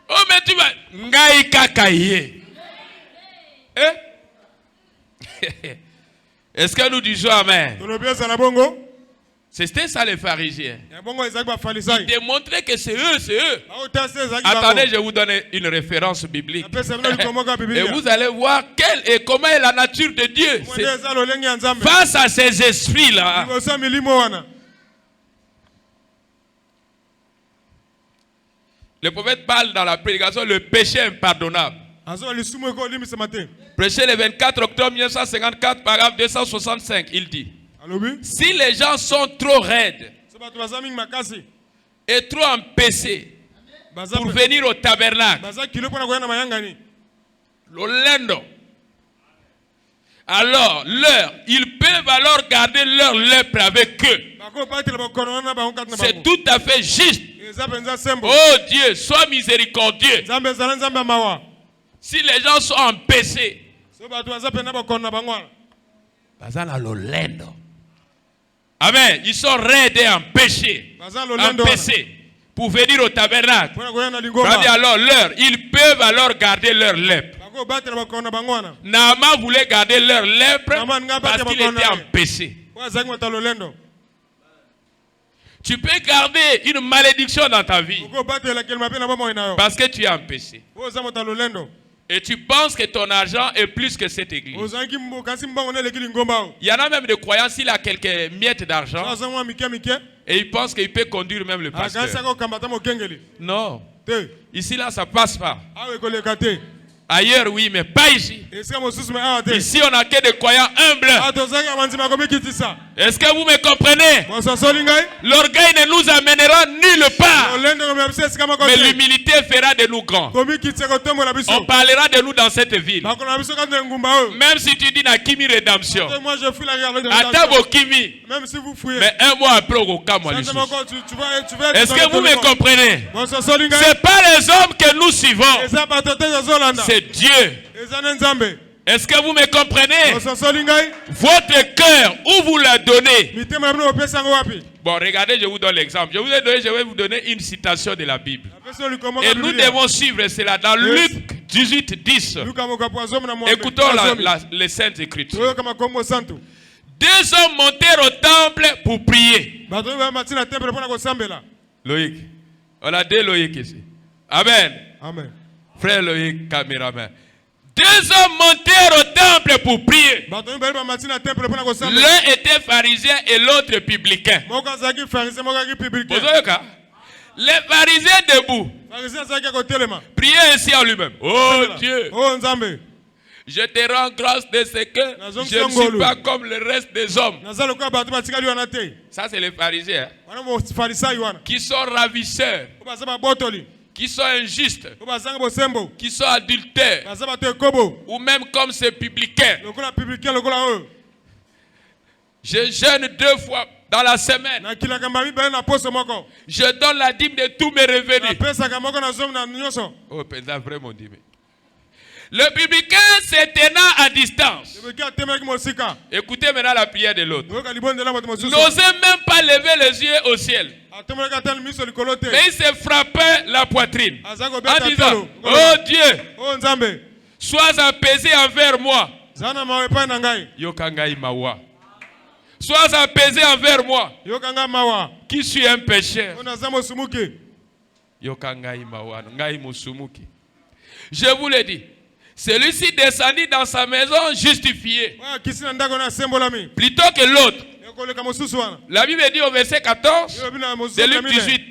Oh mais tu vas... Ngai kakaye. Est-ce que nous disons amen? C'était ça les pharisiens. Ils démontraient que c'est eux. Attendez, je vais vous donner une référence biblique. Et vous allez voir quelle et comment est la nature de Dieu. Face à ces esprits-là. Le prophète parle dans la prédication le péché impardonnable. Prêché le 24 octobre 1954, paragraphe 265, il dit: si les gens sont trop raides et trop empêchés pour venir au tabernacle, alors ils peuvent alors garder leur lèpre avec eux. C'est tout à fait juste. Oh Dieu, sois miséricordieux. Si les gens sont empêchés, amen, ils sont raides et empêchés pour venir au tabernacle. Alors ils peuvent alors garder leur lèpre. Naaman voulait garder leur lèpre parce qu'il était empêché. Tu peux garder une malédiction dans ta vie parce que tu es empêché. Et tu penses que ton argent est plus que cette église. Il y en a même des croyants, s'il a quelques miettes d'argent, et il pense qu'il peut conduire même le pasteur. Non. Ici, là, ça passe pas. Ailleurs, oui, mais pas ici. Ici, on n'a que des croyants humbles. Est-ce que vous me comprenez? L'orgueil ne nous amènera nulle part. Mais l'humilité fera de nous grands. On parlera de nous dans cette ville. Même si tu dis Nakimi rédemption. Attends Kimi. Mais un mois après, au cas moi. Est-ce que vous me comprenez? C'est pas les hommes que nous suivons. C'est Dieu. Est-ce que vous me comprenez? Votre cœur, où vous la donnez? Bon, regardez, je vous donne l'exemple. Je vais vous donner une citation de la Bible. Et nous devons suivre cela dans Luc 18, 10. Écoutons les Saintes Écritures. 2 hommes montèrent au temple pour prier. Loïc. On a deux Loïc ici. Amen. Amen. Frère Loïc, caméraman. 2 hommes montèrent au temple pour prier. L'un était pharisien et l'autre publicain. Les pharisiens debout priaient ainsi en lui-même. Oh Dieu, je te rends grâce de ce que je ne suis pas comme le reste des hommes. Ça c'est les pharisiens qui sont ravisseurs, qui sont injustes, qui sont adultères, ou même comme ces publicains. Je jeûne 2 fois dans la semaine. Je donne la dîme de tous mes revenus. Oh, vraiment dîme. Le publicain se tenant à distance. Écoutez maintenant la prière de l'autre. N'osait même pas lever les yeux au ciel. Mais il se frappait la poitrine en disant, oh Dieu, sois apaisé envers moi. Yokangai mawa. Sois apaisé envers moi, qui suis un pécheur. Yokangai mawa, ngai musumuki. Je vous l'ai dit. Celui-ci descendit dans sa maison justifié plutôt que l'autre. La Bible dit au verset 14 de Luc 18.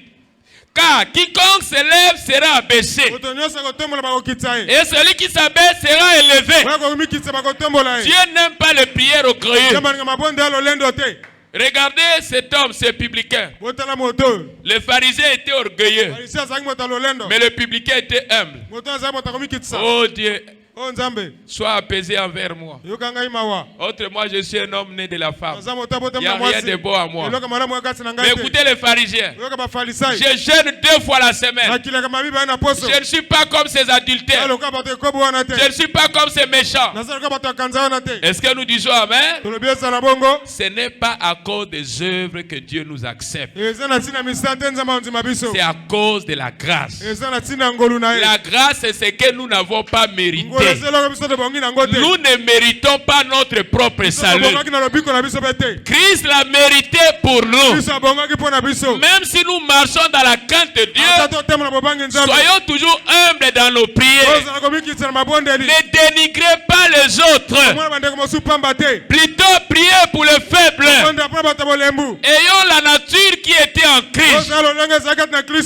Car quiconque se lève sera abaissé. Et celui qui s'abaisse sera élevé. Dieu n'aime pas les prières orgueilleuses. Regardez cet homme, ce publicain. Les pharisiens étaient orgueilleux, mais le publicain était humble. Oh Dieu, sois apaisé envers moi. Autrement, je suis un homme né de la femme. Il n'y a rien de beau à moi. Mais écoutez les pharisiens. Je jeûne 2 fois la semaine. Je ne suis pas comme ces adultères. Je ne suis pas comme ces méchants. Est-ce que nous disons Amen? Ce n'est pas à cause des œuvres que Dieu nous accepte. C'est à cause de la grâce. La grâce, c'est ce que nous n'avons pas mérité. Nous ne méritons pas notre propre salut. Christ l'a mérité pour nous. Même si nous marchons dans la crainte de Dieu, soyons toujours humbles dans nos prières. Ne dénigrez pas les autres. Plutôt priez pour les faibles. Ayons la nature qui était en Christ.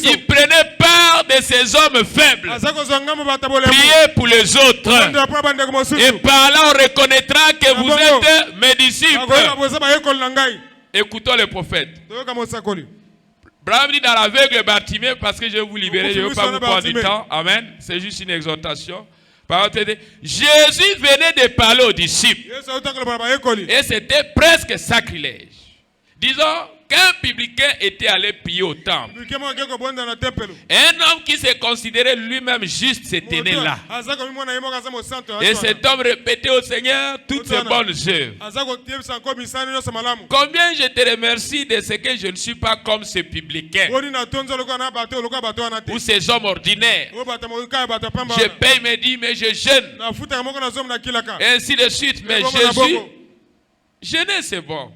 Il prenait part de ces hommes faibles. Priez pour les autres. Et par là, on reconnaîtra que vous êtes mes disciples. Écoutons le prophète. Braham dit dans l'aveugle Bartimée, parce que je vais vous libérer, je ne veux pas vous prendre du temps. Amen. C'est juste une exhortation. Jésus venait de parler aux disciples. Et c'était presque sacrilège. Disons qu'un publicain était allé prier au temple. Un homme qui se considérait lui-même juste se tenait là. Et cet homme répétait au Seigneur toutes ses bonnes œuvres. Combien je te remercie de ce que je ne suis pas comme ce publicain ou ces hommes ordinaires. Je paye mes dîmes mais je jeûne. Et ainsi de suite. Mais Jésus, jeûner c'est bon.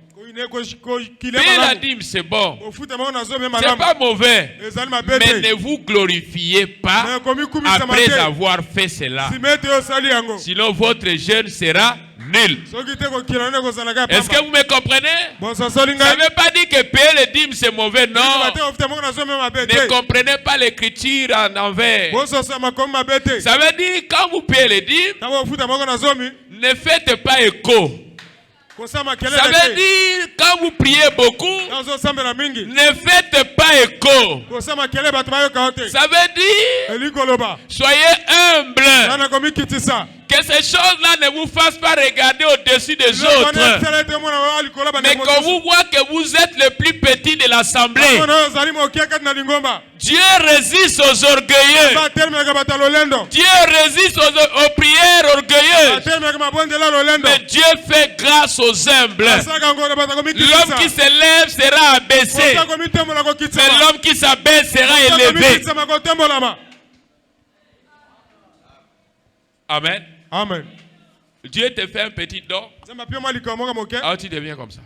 Payer la dîme, c'est bon. C'est pas mauvais. Mais ne vous glorifiez pas après avoir fait cela. Sinon, votre jeûne sera nul. Est-ce que vous me comprenez? Ça ne veut pas dire que payer les dîmes, c'est mauvais. Non. Ne comprenez pas l'écriture en envers. Ça veut dire quand vous payez les dîmes, ne faites pas écho. Ça veut dire, quand vous priez beaucoup, ne faites pas écho. Ça veut dire, soyez humble. Que ces choses-là ne vous fassent pas regarder au-dessus des autres. Mais qu'on vous voit que vous êtes le plus petit de l'assemblée. Dieu résiste aux orgueilleux. Dieu résiste aux prières orgueilleuses. Mais Dieu fait grâce aux humbles. L'homme qui se lève sera abaissé. Mais l'homme qui s'abaisse sera élevé. Amen. Amen. Dieu te fait un petit don. Alors tu deviens comme ça.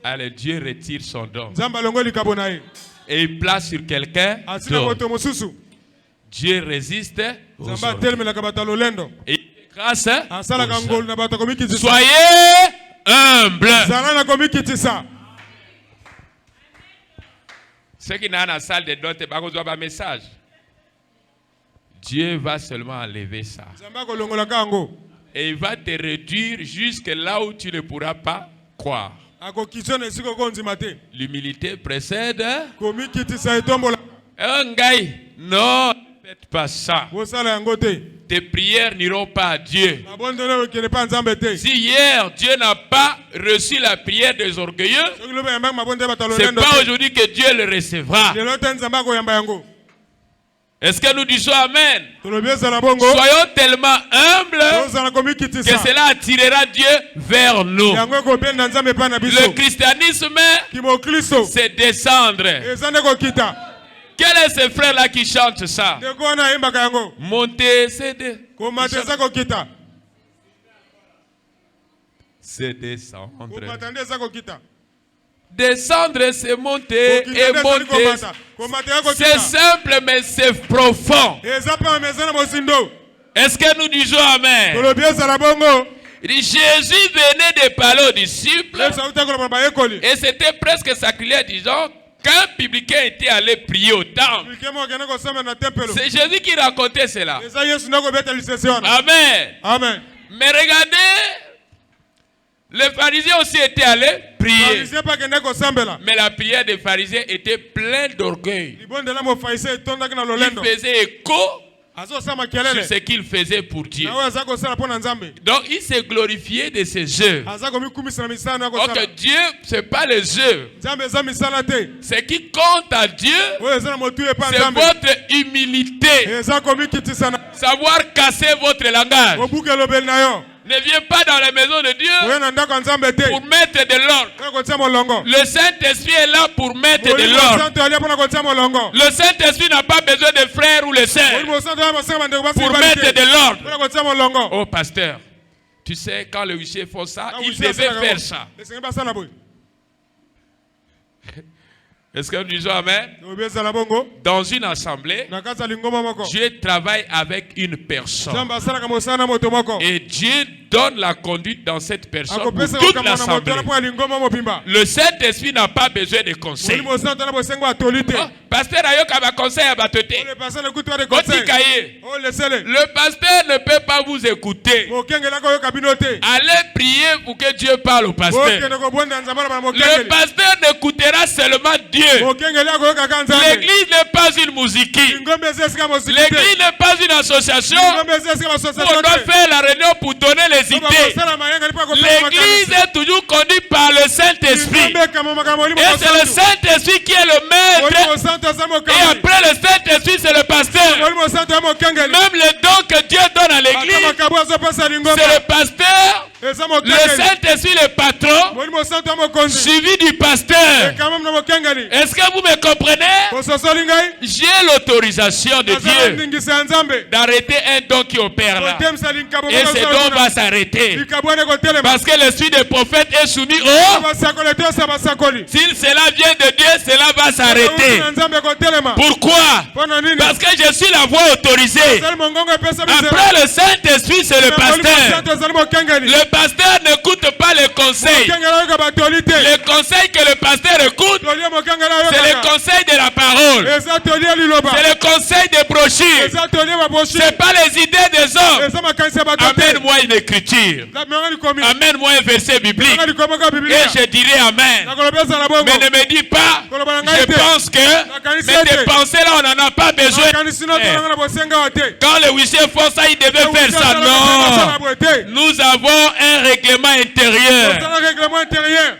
Allez, Dieu retire son don. Et il place sur quelqu'un d'autre. Dieu résiste aux orgueilleux. Et grâce, soyez humbles. Ceux qui sont dans la salle de notes, ils ont un message. Dieu va seulement enlever ça. Et il va te réduire jusque là où tu ne pourras pas croire. L'humilité précède. Non, ne faites pas ça. Tes prières n'iront pas à Dieu. Si hier Dieu n'a pas reçu la prière des orgueilleux, c'est pas aujourd'hui que Dieu le recevra. Est-ce que nous disons Amen? Soyons tellement humbles que cela attirera Dieu vers nous. Le christianisme, c'est descendre. Quel est ce frère-là qui chante ça? Monter, c'est descendre. Descendre, c'est monter et monter. C'est simple, mais c'est profond. Est-ce que nous disons Amen? Jésus venait de parler aux disciples et c'était presque sacrilège, disons, qu'un publicain était allé prier au temple. C'est Jésus qui racontait cela. Amen. Amen. Mais regardez, les pharisiens aussi étaient allés prier. Mais la prière des pharisiens était pleine d'orgueil. Ils faisaient écho sur ce qu'il faisait pour Dieu. Donc il s'est glorifié de ses œuvres. Donc Dieu, ce n'est pas les œuvres. Ce qui compte à Dieu, c'est votre humilité. Savoir casser votre langage. Ne viens pas dans la maison de Dieu pour mettre de l'ordre. Le Saint-Esprit est là pour mettre de l'ordre. Le Saint-Esprit n'a pas besoin de frères ou de sœurs pour mettre de l'ordre. Oh pasteur, tu sais quand les huissiers font ça, ils devaient faire ça. Est-ce que nous disons Amen? Dans une assemblée, Dieu travaille avec une personne. Et Dieu donne la conduite dans cette personne pour toute l'assemblée. Le Saint-Esprit n'a pas besoin de conseil. Pasteur Ayoka va conseiller à Batote. Le pasteur ne peut pas vous écouter. Allez prier pour que Dieu parle au pasteur. Le pasteur n'écoutera seulement Dieu. L'église n'est pas une musique. L'église n'est pas une association où on doit faire la réunion pour donner les idées. L'église est toujours conduite par le Saint-Esprit. Et c'est le Saint-Esprit qui est le maître. Et après le Saint-Esprit, c'est le pasteur. Même les dons que Dieu donne à l'église, c'est le pasteur. Le Saint-Esprit, le patron, suivi du pasteur. Est-ce que vous me comprenez? J'ai l'autorisation de Dieu d'arrêter un don qui opère là. Et ce don va s'arrêter. Parce que l'esprit des prophètes est soumis au... Si cela vient de Dieu, cela va s'arrêter. Pourquoi? Parce que je suis la voix autorisée. Après le Saint-Esprit, c'est le pasteur. Le pasteur n'écoute pas les conseils. Les conseils que le pasteur écoute, c'est le conseil de la parole. C'est le conseil des brochures. Ce n'est pas les idées des hommes. Amène-moi une écriture. Amène-moi un verset biblique. Et je dirai Amen. Mais ne me dis pas, je pense que, mais tes pensées là, on n'en a pas besoin. Quand les huissiers font ça, ils devaient faire ça. Non. Nous avons un règlement intérieur.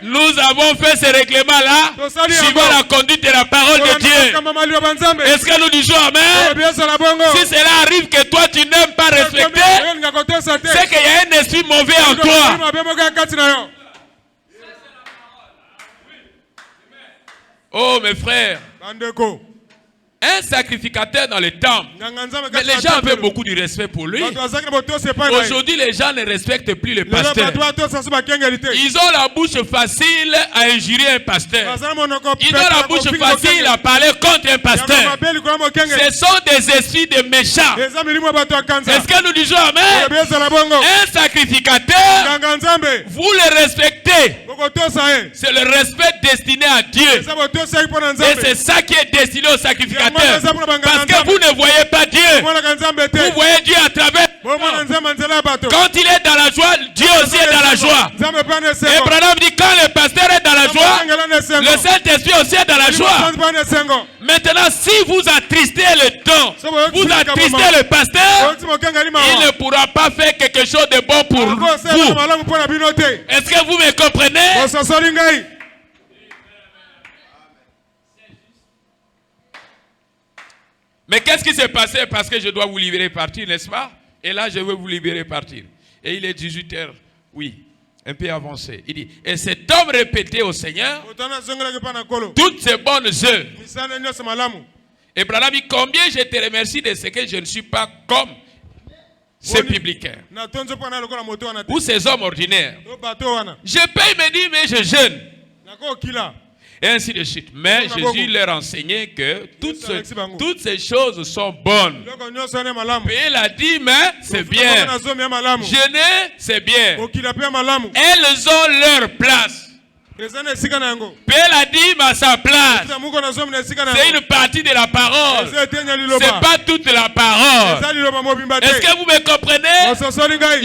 Nous avons fait ce règlement-là suivant la conduite de la parole de Dieu. Est-ce que nous disons Amen? Si cela arrive que toi tu n'aimes pas respecter, c'est qu'il y a un esprit mauvais en toi. Oh mes frères, Un sacrificateur dans le temple. Mais les gens avaient beaucoup de respect pour lui. Aujourd'hui, les gens ne respectent plus le pasteur. Ils ont la bouche facile à injurier un pasteur. Ils ont la bouche facile à parler contre un pasteur. Ce sont des esprits de méchants. Est-ce que nous disons amen? Un sacrificateur, vous le respectez. C'est le respect destiné à Dieu. Et c'est ça qui est destiné au sacrificateur. Parce que vous ne voyez pas Dieu. Vous voyez Dieu à travers. Quand il est dans la joie, Dieu aussi est dans la joie. Et Branham dit quand le pasteur est dans la joie, le Saint-Esprit aussi est dans la joie. Maintenant, si vous attristez le don, vous attristez le pasteur, il ne pourra pas faire quelque chose de bon pour vous. Est-ce que vous me comprenez? Mais qu'est-ce qui s'est passé? Parce que je dois vous libérer partir, n'est-ce pas? Et là, je veux vous libérer partir. Et il est 18h, oui, un peu avancé. Il dit, et cet homme répétait au Seigneur toutes ces bonnes œuvres. Et Branham dit, combien je te remercie de ce que je ne suis pas comme ces publicains ou ces hommes ordinaires. Je paye mes dîmes mais je jeûne. Et ainsi de suite. Mais Jésus leur enseignait que toutes ces choses sont bonnes. Payer la dîme, c'est bien. Jeûner, c'est bien. Elles ont leur place. Payer la dîme à sa place. C'est une partie de la parole. C'est pas toute la parole. Est-ce que vous me comprenez?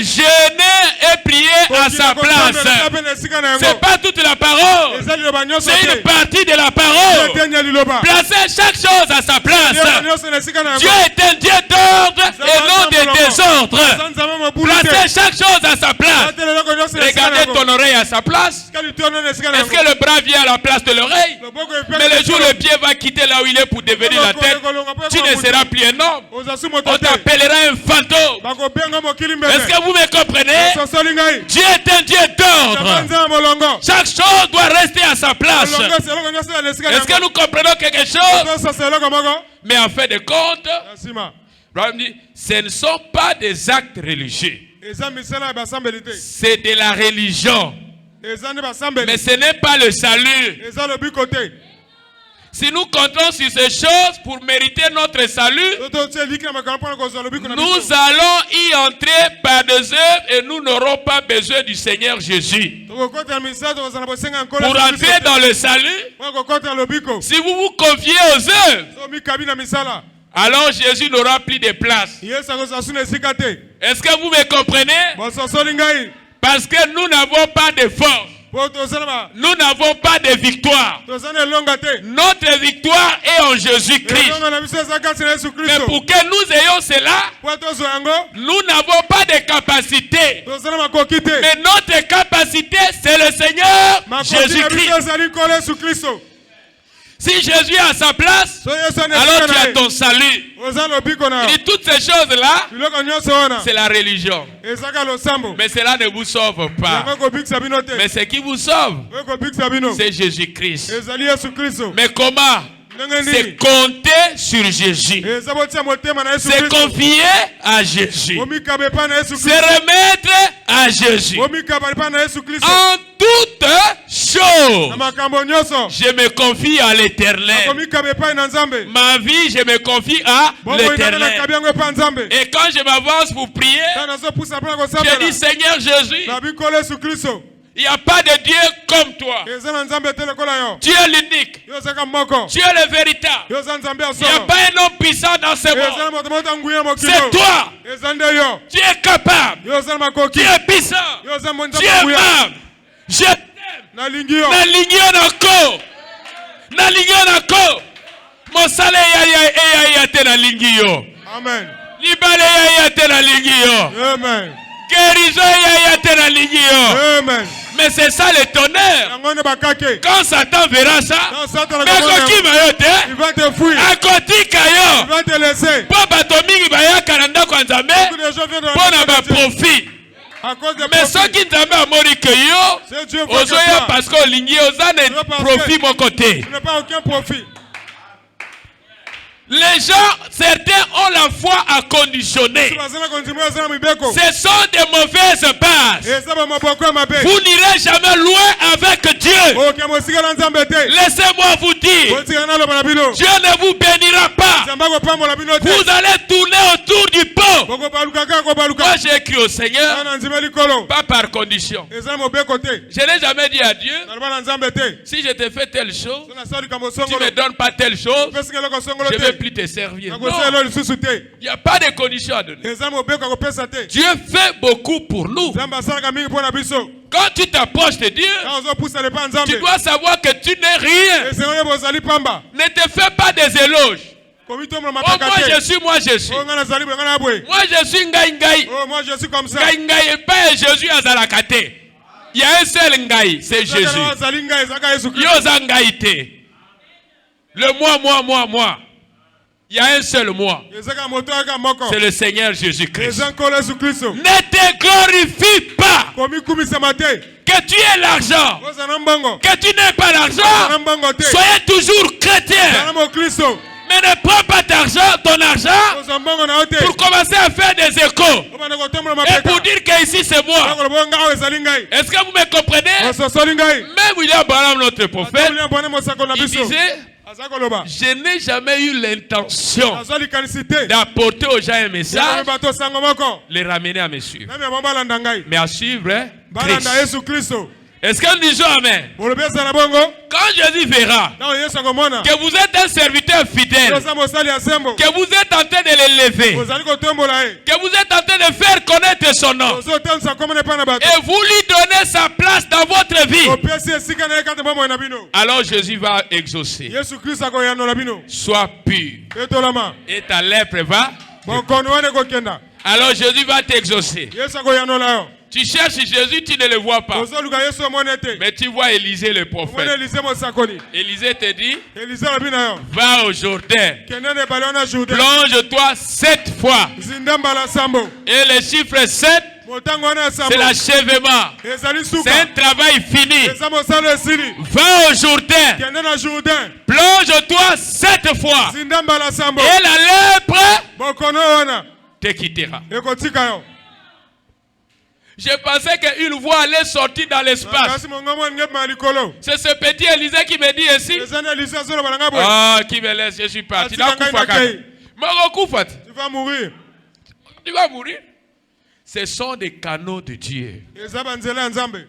Jeûner et prier à sa place. C'est pas toute la parole. C'est une partie de la parole. Placez chaque chose à sa place. Dieu est un Dieu d'ordre et non de désordre. Placez chaque chose à sa place. Regardez ton oreille à sa place. Est-ce que le bras vient à la place de l'oreille? Mais le jour où le pied va quitter là où il est pour devenir la tête, tu ne seras plus un homme. On t'appellera un fantôme. Est-ce que vous me comprenez? Dieu est un Dieu d'ordre. Chaque chose doit rester à sa place. Est-ce que nous comprenons quelque chose? Mais en fait de compte, ce ne sont pas des actes religieux. C'est de la religion. Mais ce n'est pas le salut. Si nous comptons sur ces choses pour mériter notre salut, nous allons y entrer par des œuvres et nous n'aurons pas besoin du Seigneur Jésus. Pour entrer dans le salut, si vous vous confiez aux œuvres, alors Jésus n'aura plus de place. Est-ce que vous me comprenez? Parce que nous n'avons pas de force. Nous n'avons pas de victoire. Notre victoire est en Jésus-Christ. Mais pour que nous ayons cela, nous n'avons pas de capacité. Mais notre capacité, c'est le Seigneur Jésus-Christ. Si Jésus est à sa place, alors tu as ton salut. Et toutes ces choses-là, c'est la religion. Mais cela ne vous sauve pas. Mais ce qui vous sauve, c'est Jésus-Christ. Mais comment? C'est compter sur Jésus. C'est confier à Jésus. C'est remettre à Jésus. En toutes choses, je me confie à l'Éternel. Ma vie, je me confie à l'Éternel. Et quand je m'avance pour prier, je dis Seigneur Jésus, il n'y a pas de Dieu comme toi. Dieu est l'unique. Dieu est le véritable. Il n'y a pas un homme puissant dans ce monde. C'est toi. Tu es capable. Tu es puissant. Tu es aimable. Je t'aime. Nalingion encore. Nalingion encore. Mon salaire est na lingio. Amen. Libale est na lingio. Amen. Guérison est na lingio. Amen. Mais c'est ça le tonnerre. Quand Satan verra ça, il va te fuir. Il va te laisser. Profit. Mais ceux qui n'ont pas mori que yo, parce qu'on ligne, ils ont profit mon côté. Tu n'as pas aucun profit. Les gens, certains ont la foi à conditionner. Ce sont des mauvaises bases. Vous n'irez jamais loin avec Dieu. Laissez-moi vous dire, Dieu ne vous bénira pas. Vous allez tourner autour du pot. Moi j'ai écrit au Seigneur, pas par condition. Je n'ai jamais dit à Dieu, si je te fais telle chose, tu ne me donnes pas telle chose, je ne vais plus te servir. Non. Il n'y a pas de condition à donner. Dieu fait beaucoup pour nous. Quand tu t'approches de Dieu, tu dois savoir que tu n'es rien. Ne te fais pas des éloges. Oh, moi je suis. Moi je suis Ngai. Moi je suis comme ça. Ngai et pas Jésus Azalakate. Il y a un seul Ngai, c'est Jésus. Yoza Ngaïte. Le moi. Il y a un seul moi. C'est le Seigneur Jésus-Christ. Ne te glorifie pas que tu aies l'argent, que tu n'aies pas l'argent. Soyez toujours chrétien. Mais ne prends pas ton argent pour commencer à faire des échos et pour dire qu'ici c'est moi. Est-ce que vous me comprenez? Même William Branham, notre prophète, il disait, je n'ai jamais eu l'intention d'apporter aux gens un message, les ramener à me suivre, mais à suivre Christ. Est-ce que nous disons Amen? Quand Jésus verra que vous êtes un serviteur fidèle, que vous êtes en train de l'élever, que vous êtes en train de faire connaître son nom, et vous lui donnez sa place dans votre vie, alors Jésus va exaucer. Sois pur et ta lèpre va. Alors Jésus va t'exaucer. Tu cherches Jésus, tu ne le vois pas. Mais tu vois Élisée le prophète. Élisée te dit, va au Jourdain, plonge-toi 7 fois. Et le chiffre 7, c'est l'achèvement. C'est un travail fini. Va au Jourdain, plonge-toi 7 fois. Et la lèpre te quittera. Je pensais qu'une voix allait sortir dans l'espace. C'est ce petit Élisée qui me dit ici. Qui me laisse, je suis parti. Tu vas mourir. Tu vas mourir. Ce sont des canaux de Dieu.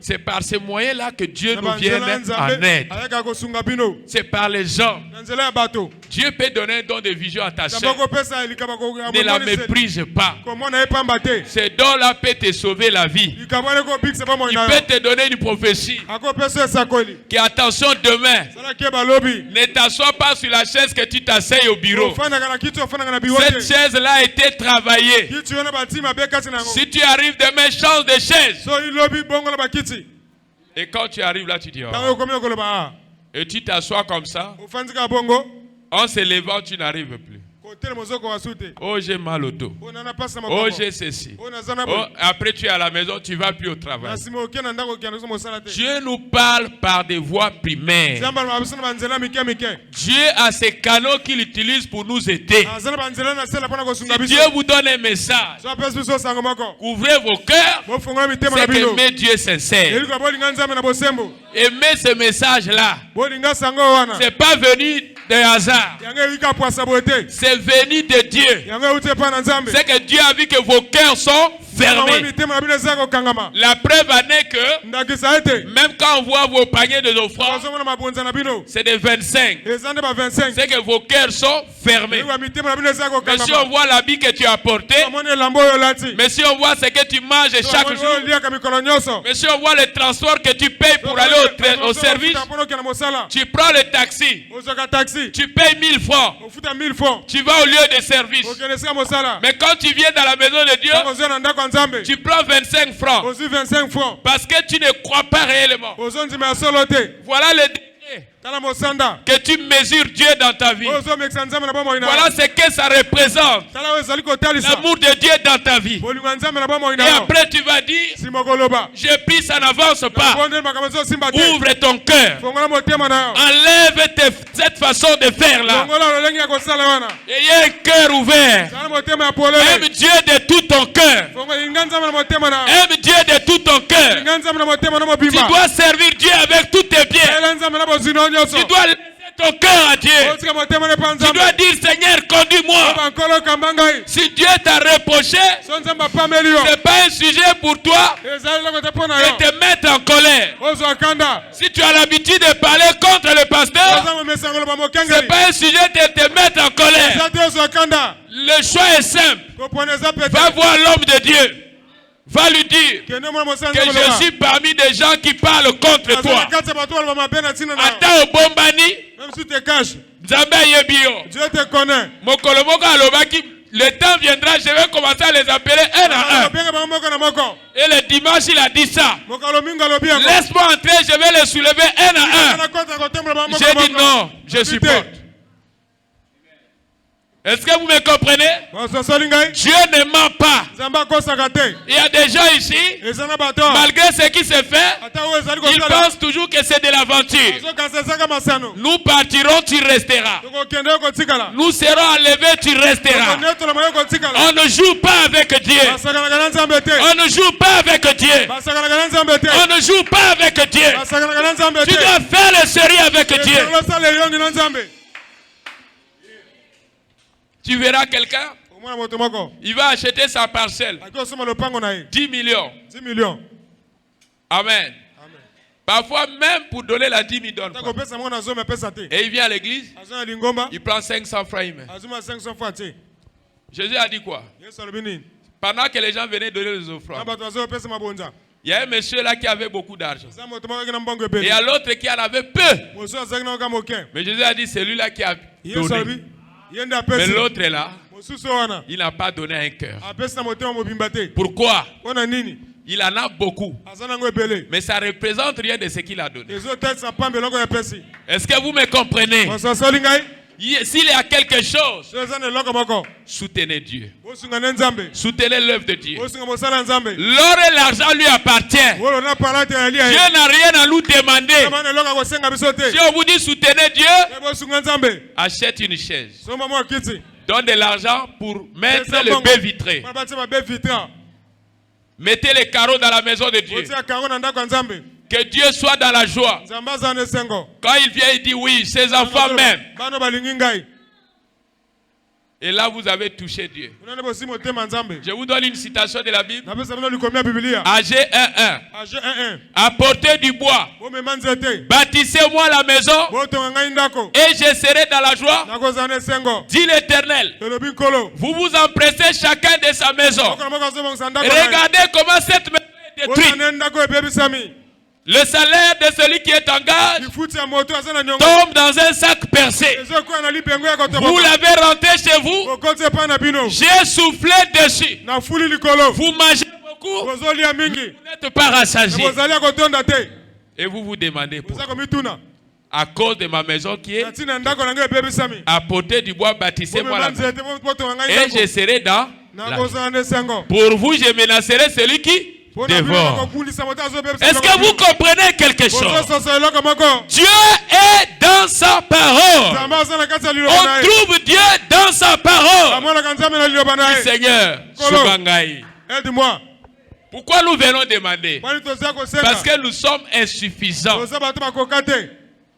C'est par ces moyens-là que Dieu nous vient en aide. C'est par les gens. Dieu peut donner un don de vision à ta chair. Ne la méprise pas. Ce don-là peut te sauver la vie. Il peut te donner une prophétie. Que attention demain, ne t'assois pas sur la chaise que tu t'asseyes au bureau. Cette chaise-là a été travaillée. Si tu arrives demain, change de chaise. Et quand tu arrives là, tu dis et tu t'assois comme ça. En se levant, tu n'arrives plus. Oh, j'ai mal au dos. Oh, j'ai ceci. Oh, après, tu es à la maison, tu ne vas plus au travail. Dieu nous parle par des voies primaires. Dieu a ces canaux qu'il utilise pour nous aider. Si Dieu vous donne un message, ouvrez vos cœurs, c'est qu'aimer Dieu sincère. Aimer ce message-là, ce n'est pas venu de hasard. C'est venu de Dieu. C'est que Dieu a vu que vos cœurs sont fermés. La preuve en est que même quand on voit vos paniers de offrandes, c'est des 25. C'est que vos cœurs sont fermés. Mais si on voit l'habit que tu as porté, mais si on voit ce que tu manges chaque jour, mais si on voit le transport que tu payes pour aller au service, tu prends le taxi, tu payes 1000 francs, tu vas au lieu de service. Mais quand tu viens dans la maison de Dieu, tu prends 25 francs. Parce que tu ne crois pas réellement. Voilà le que tu mesures Dieu dans ta vie. Voilà ce que ça représente. L'amour de Dieu dans ta vie. Et après tu vas dire, je prie, ça n'avance pas. Ouvre ton cœur. Enlève cette façon de faire là. Ayez un cœur ouvert. Aime Dieu de tout ton cœur. Aime Dieu de tout ton cœur. Tu dois servir Dieu avec tous tes pieds. Tu dois laisser ton cœur à Dieu. Tu dois dire, Seigneur, conduis-moi. Si Dieu t'a reproché, ce n'est pas un sujet pour toi de te mettre en colère. Si tu as l'habitude de parler contre le pasteur, ce n'est pas un sujet de te mettre en colère. Le choix est simple. Va voir l'homme de Dieu. Va lui dire que je suis parmi des gens qui parlent contre toi. Ata obombani, Dieu te connaît. Le temps viendra, je vais commencer à les appeler un à un. Et le dimanche, il a dit ça. Laisse-moi entrer, je vais les soulever un à un. J'ai dit non, je supporte. Est-ce que vous me comprenez? Dieu ne ment pas. Il y a des gens ici, malgré ce qui se fait, ils pensent toujours que c'est de l'aventure. Nous partirons, tu resteras. Nous serons enlevés, tu resteras. On ne joue pas avec Dieu. On ne joue pas avec Dieu. On ne joue pas avec Dieu. Tu dois faire le sérieux avec Dieu. Tu verras quelqu'un, il va acheter sa parcelle. 10 millions. Amen. Parfois, même pour donner la dîme, il donne pas. Et il vient à l'église, il prend 500 francs. Jésus a dit quoi? Pendant que les gens venaient donner les offrandes, il y a un monsieur là qui avait beaucoup d'argent. Et il y a l'autre qui en avait peu. Mais Jésus a dit, celui-là qui a donné. Mais l'autre est là, il n'a pas donné un cœur. Pourquoi? Il en a beaucoup. Mais ça ne représente rien de ce qu'il a donné. Est-ce que vous me comprenez? S'il y a quelque chose, soutenez Dieu. Soutenez l'œuvre de Dieu. L'or et l'argent lui appartiennent. Dieu n'a rien à nous demander. Si on vous dit soutenez Dieu, achète une chaise. Donne de l'argent pour mettre le baie vitré. Mettez les carreaux dans la maison de Dieu. Que Dieu soit dans la joie. Quand il vient, il dit oui, ses enfants même. Et là, vous avez touché Dieu. Je vous donne une citation de la Bible. AG 1:1. Apportez du bois. Bâtissez-moi la maison. Et je serai dans la joie. Dit l'Éternel. Vous vous empressez chacun de sa maison. Regardez comment cette maison est détruite. Le salaire de celui qui est en gage tombe dans un sac percé. Vous l'avez rentré chez vous. J'ai soufflé dessus. Vous mangez beaucoup. Vous n'êtes pas rassasié. Et vous vous demandez pourquoi. À cause de ma maison qui est apportez du bois, bâtissez-moi la maison. Et je serai dans la... Pour vous, je menacerai celui qui dévore. Est-ce que vous comprenez quelque chose? Dieu est dans sa parole. On trouve Dieu dans sa parole. Seigneur, aide-moi. Pourquoi nous venons demander? Parce que nous sommes insuffisants.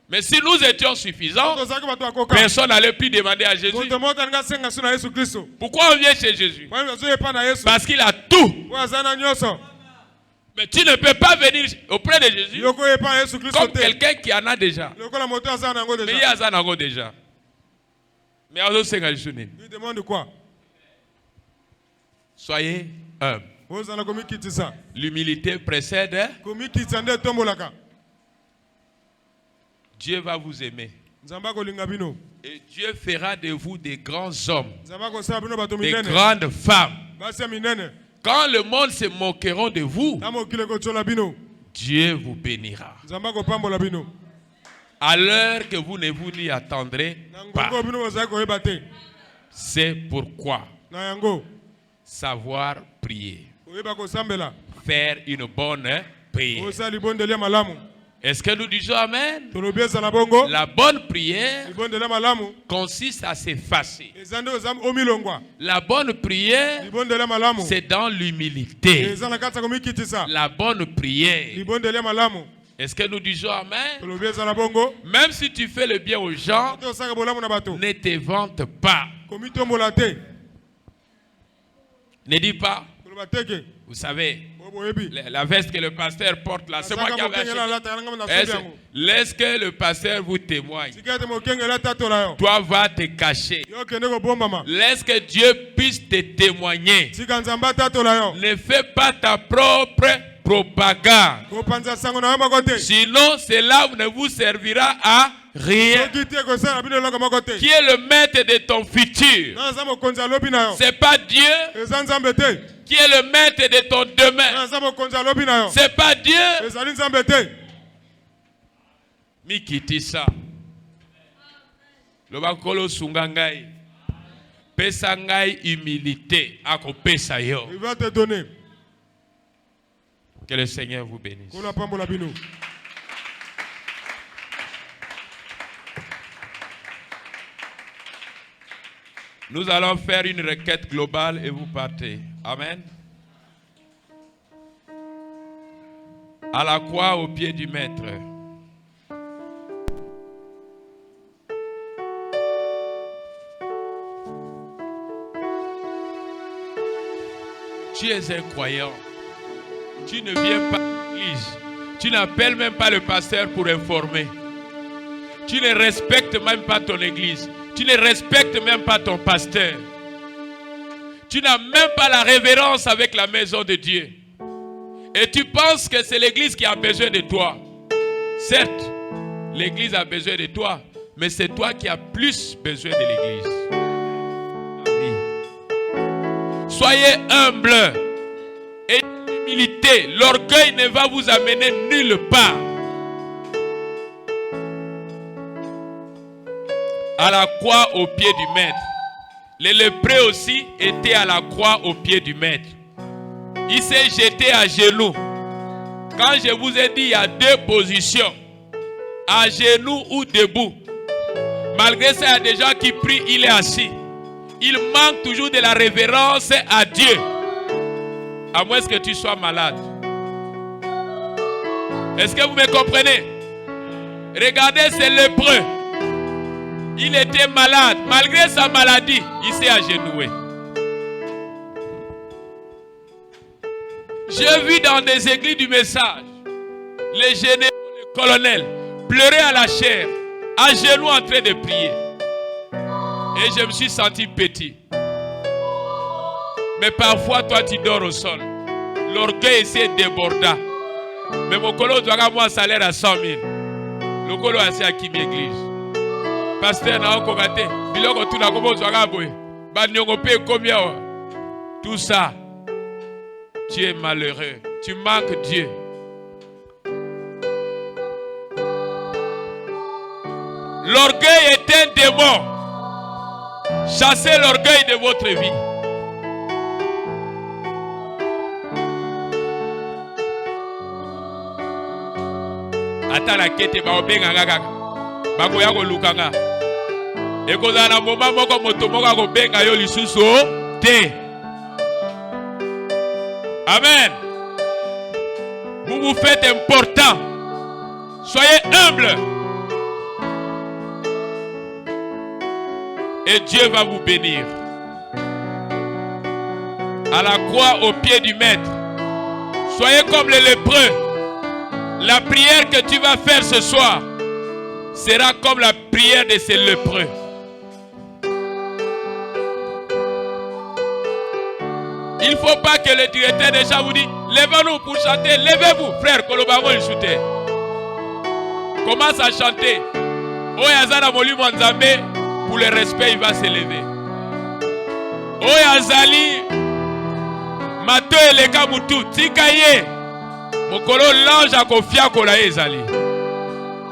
Mais si nous étions suffisants, personne n'allait plus demander à Jésus. Pourquoi on vient chez Jésus? Parce qu'il a tout. Mais tu ne peux pas venir auprès de Jésus comme quelqu'un qui en a déjà. Mais il y a ça déjà. Mais on sait que je lui demande quoi? Soyez humble. L'humilité précède. Dieu va vous aimer. Et Dieu fera de vous des grands hommes, des grandes femmes. Quand le monde se moqueront de vous, Dieu vous bénira. à l'heure que vous ne vous n'y attendrez pas. C'est pourquoi savoir prier. Faire une bonne prière. Est-ce que nous disons Amen? La bonne prière consiste à s'effacer. La bonne prière, c'est dans l'humilité. La bonne prière. Est-ce que nous disons Amen? Même si tu fais le bien aux gens, ne te vante pas. Ne dis pas. Vous savez, la veste que le pasteur porte là, c'est moi qui avais acheté. Laisse que le pasteur vous témoigne. Toi, va te cacher. Laisse que Dieu puisse te témoigner. Ne fais pas ta propre propagande. Sinon, cela ne vous servira à rien. Qui est le maître de ton futur? C'est pas Dieu. Qui est le maître de ton demain? C'est pas Dieu. Mikiti ça. Lobakolo sungangai. Pesa ngai humilité. Ako pesa yo. Il va te donner. Que le Seigneur vous bénisse. Nous allons faire une requête globale et vous partez. Amen. À la croix au pied du Maître. Tu es un croyant. Tu ne viens pas à l'église. Tu n'appelles même pas le pasteur pour informer. Tu ne respectes même pas ton église. Tu ne respectes même pas ton pasteur. Tu n'as même pas la révérence avec la maison de Dieu. Et tu penses que c'est l'église qui a besoin de toi. Certes, l'église a besoin de toi, mais c'est toi qui as plus besoin de l'église. Soyez humbles et humilité. L'orgueil ne va vous amener nulle part. À la croix au pied du Maître. Les lépreux aussi étaient à la croix au pied du Maître. Il s'est jeté à genoux. Quand je vous ai dit, il y a deux positions. À genoux ou debout. Malgré ça, il y a des gens qui prient, il est assis. Il manque toujours de la révérence à Dieu. À moins que tu sois malade. Est-ce que vous me comprenez? Regardez ces lépreux. Il était malade. Malgré sa maladie, il s'est agenouillé. J'ai vu dans des églises du message les généraux, les colonels pleurer à la chair, à genoux en train de prier. Et je me suis senti petit. Mais parfois, toi, tu dors au sol. L'orgueil s'est déborda. Mais mon colo doit avoir un salaire à 100 000. Le colo a assez à qui m'église. Pasteur n'a pas gâté. Biloko tout n'a pas besoin. Combien? Tout ça, tu es malheureux. Tu manques Dieu. L'orgueil est un démon. Chassez l'orgueil de votre vie. Ata la kete ba obenga ngaka. Bako ya ko lukanga. Ekoza na moma moko moto moko ko benga yo lisusu te. Amen. Vous vous faites important. Soyez humble. Et Dieu va vous bénir. À la croix au pied du Maître. Soyez comme les lépreux. La prière que tu vas faire ce soir sera comme la prière de ces lépreux. Il ne faut pas que le directeur déjà vous dise levez-nous pour chanter. Levez-vous, frère Kolobamo le shooter. Commence à chanter. Oyazana Molu Mwanzambe, pour le respect, il va se lever. Oyazali Mato Eleka Mutu, Tikaye. Mokolo l'ange a confié à Kolae Zali.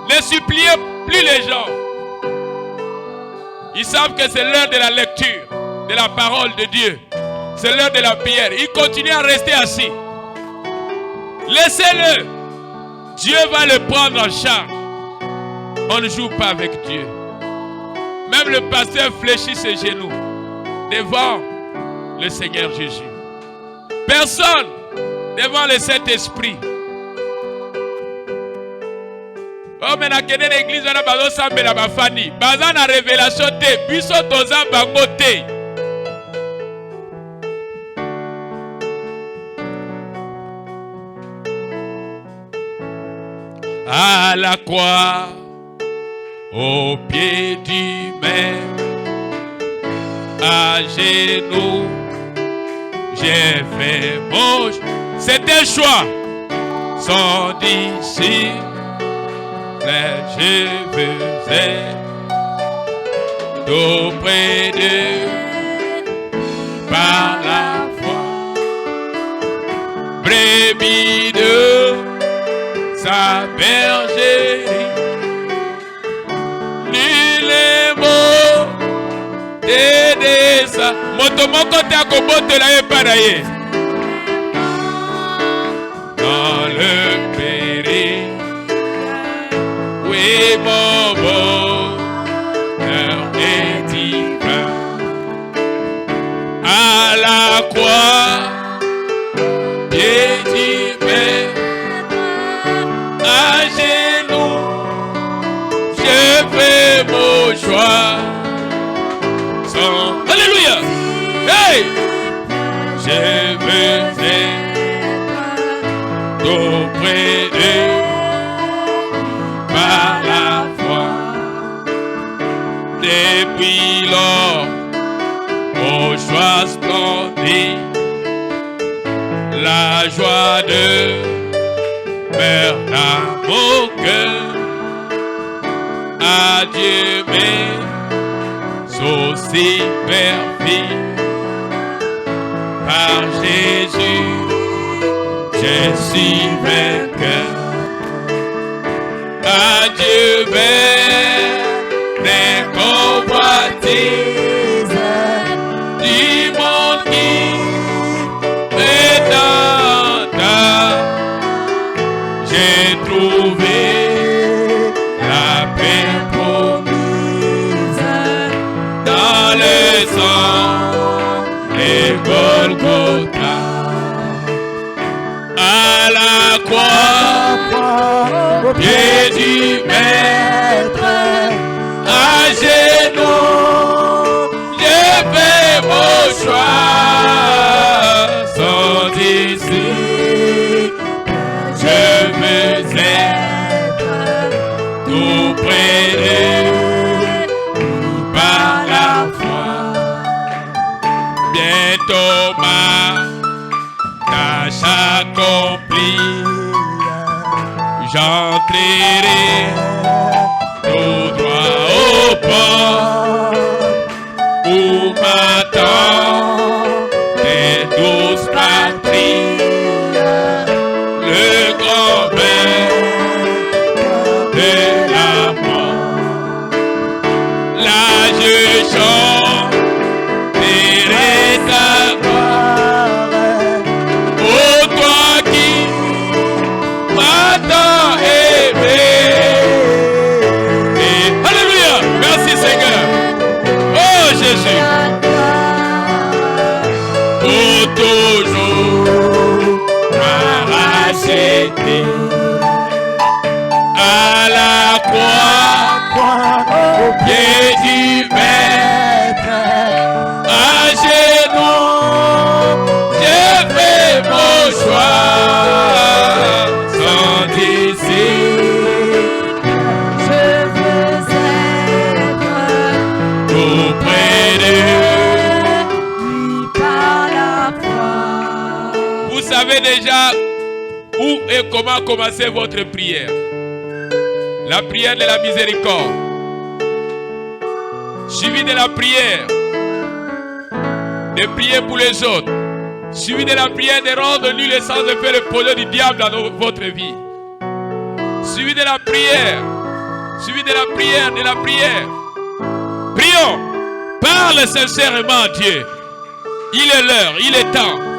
Ne suppliez Plus les gens. Ils savent que c'est l'heure de la lecture, de la parole de Dieu. C'est l'heure de la prière. Ils continuent à rester assis. Laissez-le. Dieu va le prendre en charge. On ne joue pas avec Dieu. Même le pasteur fléchit ses genoux devant le Seigneur Jésus. Personne devant le Saint-Esprit. Oh, mais dans l'église, on a besoin de la famille. Besoin de révélation. Biso toza bangote. À la croix, au pied du maître, à genoux, j'ai fait mon choix. C'est un choix. Sans disciple, je faisais auprès d'eux par la foi. Brebis de sa bergerie, nul est mort d'aider ça. Motomoko te akobote la eparaye. Dans le péril, oui mon bonheur est divin. À la croix, pied du maître, à genoux, je fais mon choix. Sans... Alléluia! Hey! Je veux être auprès d'eux par la foi. Depuis lors, mon choix splendide, la joie de faire dans mon cœur. Adieu mes soucis perfides. Par Jésus, je suis vainqueur. Adieu vers les convoitises du monde qui me tenta. J'ai trouvé la paix promise dans le sang et Golgotha. À la croix, au pied du maître, à genoux, je fais mon choix. Sans disciple, je veux être tout près d'eux par la foi. Bientôt ma tâche accomplie, j'entrerai tout droit au port où m'attend les 12 patries, le grand bain de la mort. Là je chante ta gloire, ô toi qui m'attends aimé. Alléluia, merci Seigneur. Oh Jésus, pour toujours m'arracher à la croix, au pied du maître, à genoux, je fais mon choix. Sans disciple, je veux être tout près d'eux par la foi. Vous savez déjà où et comment commencer votre prière. La prière de la miséricorde, suivi de la prière de prier pour les autres, suivi de la prière de rendre nul et sans effet le projet du diable dans votre vie, suivi de la prière Suivi de la prière, de la prière. Prions. Parle sincèrement à Dieu. Il est l'heure, il est temps.